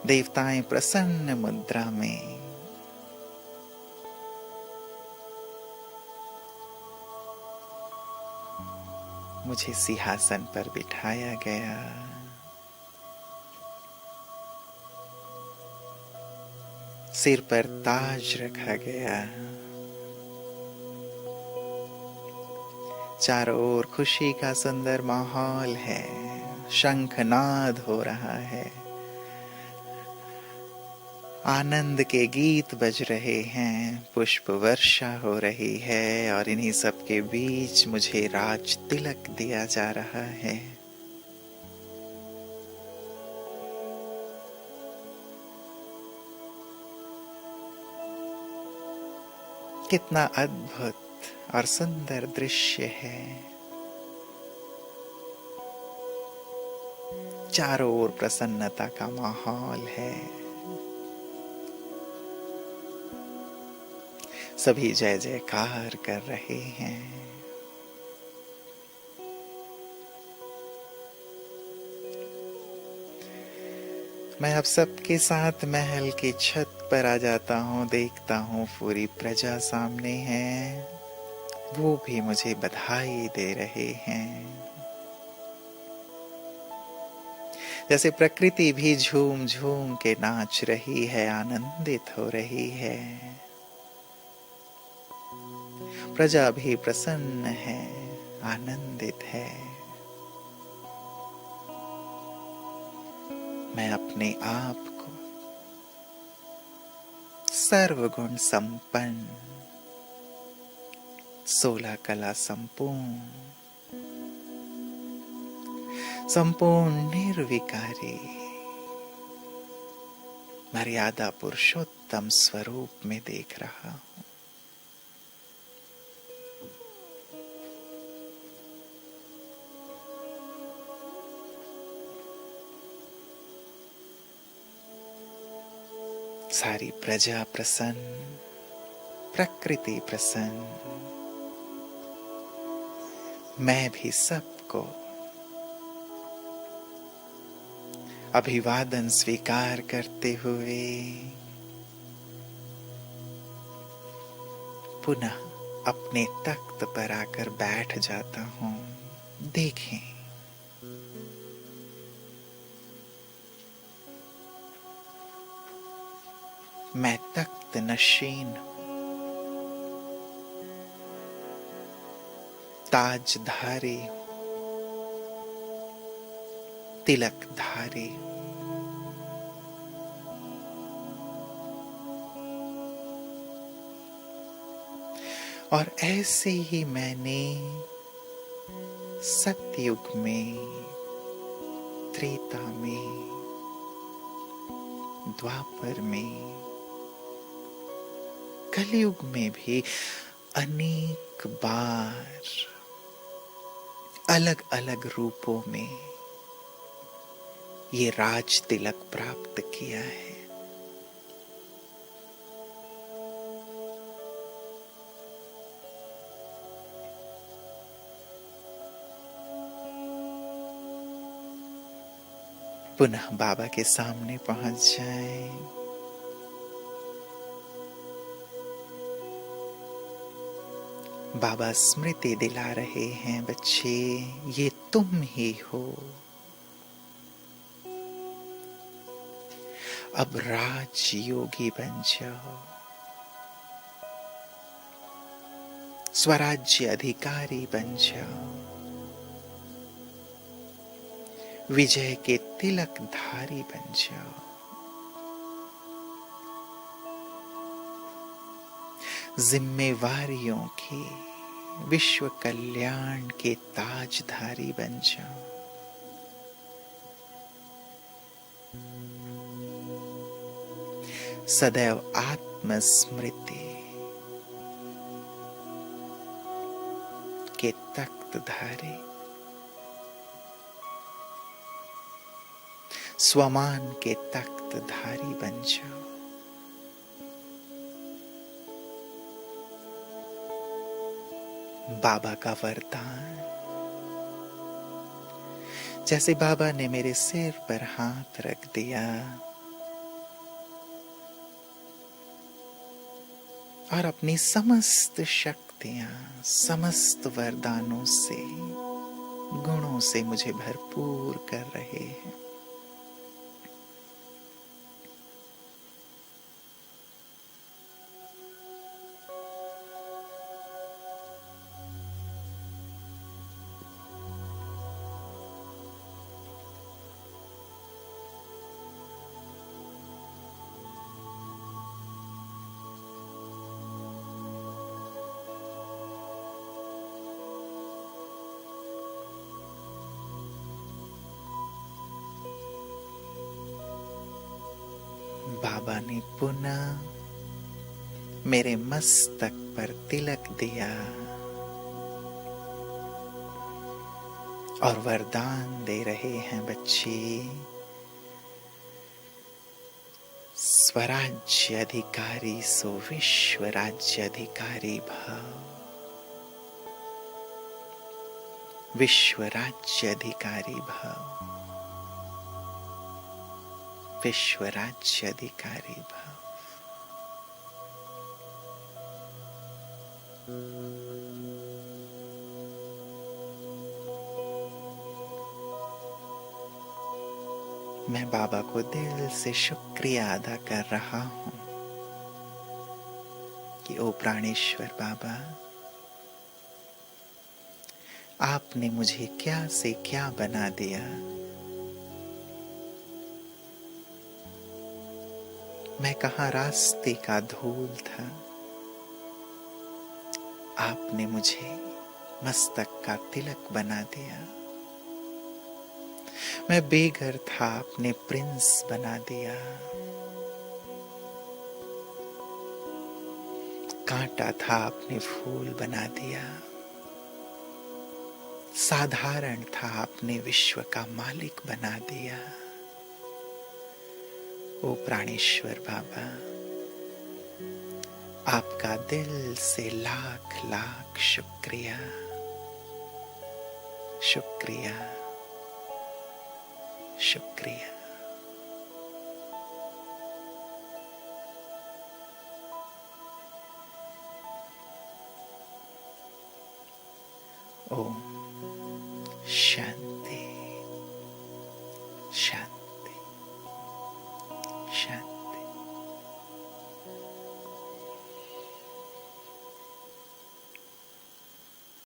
देवताएं प्रसन्न मुद्रा में। मुझे सिंहासन पर बिठाया गया। सिर पर ताज रखा गया। चारों ओर खुशी का सुंदर माहौल है। शंखनाद हो रहा है, आनंद के गीत बज रहे हैं, पुष्प वर्षा हो रही है और इन्हीं सब के बीच मुझे राज तिलक दिया जा रहा है। कितना अद्भुत और सुंदर दृश्य है। चारों ओर प्रसन्नता का माहौल है। सभी जय जयकार कर रहे हैं। मैं अब सबके साथ महल की छत पर आ जाता हूँ, देखता हूँ पूरी प्रजा सामने है, वो भी मुझे बधाई दे रहे हैं। जैसे प्रकृति भी झूम झूम के नाच रही है, आनंदित हो रही है। प्रजा भी प्रसन्न है, आनंदित है। मैं अपने आप को सर्वगुण संपन्न, 16 कला संपूर्ण, संपूर्ण निर्विकारी, मर्यादा पुरुषोत्तम स्वरूप में देख रहा हूं। सारी प्रजा प्रसन्न, प्रकृति प्रसन्न, मैं भी सबको अभिवादन स्वीकार करते हुए पुनः अपने तख्त पर आकर बैठ जाता हूं। देखें, मैं तख्त नशीन हूं, ताजधारी हूं, तिलकधारी हूं। और ऐसे ही मैंने सतयुग में, त्रेता में, द्वापर में, कलयुग में भी अनेक बार अलग अलग रूपों में ये राज तिलक प्राप्त किया है। पुनः बाबा के सामने पहुंच जाए। बाबा स्मृति दिला रहे हैं, बच्चे ये तुम ही हो। अब राजयोगी बन जाओ, स्वराज्य अधिकारी बन जाओ, विजय के तिलकधारी बन जाओ। जिम्मेवारियों के, विश्व कल्याण के ताजधारी बन जाओ। सदैव आत्मस्मृति के तख्तधारी, स्वमान के तख्तधारी बन जाओ। बाबा का वरदान, जैसे बाबा ने मेरे सिर पर हाथ रख दिया और अपनी समस्त शक्तियां, समस्त वरदानों से, गुणों से मुझे भरपूर कर रहे हैं। बाबा ने पुनः मेरे मस्तक पर तिलक दिया और वरदान दे रहे हैं, बच्चे स्वराज्य अधिकारी सो विश्व राज्य अधिकारी भाव। विश्व राज्य अधिकारी भाव। विश्व राज्य अधिकारी भव। मैं बाबा को दिल से शुक्रिया अदा कर रहा हूं कि ओ प्राणेश्वर बाबा, आपने मुझे क्या से क्या बना दिया। मैं कहाँ रास्ते का धूल था, आपने मुझे मस्तक का तिलक बना दिया। मैं बेघर था, आपने प्रिंस बना दिया। कांटा था, आपने फूल बना दिया। साधारण था, आपने विश्व का मालिक बना दिया। ओ प्राणेश्वर बाबा, आपका दिल से लाख लाख शुक्रिया, शुक्रिया, शुक्रिया। ओम शांति, शांति, शांति।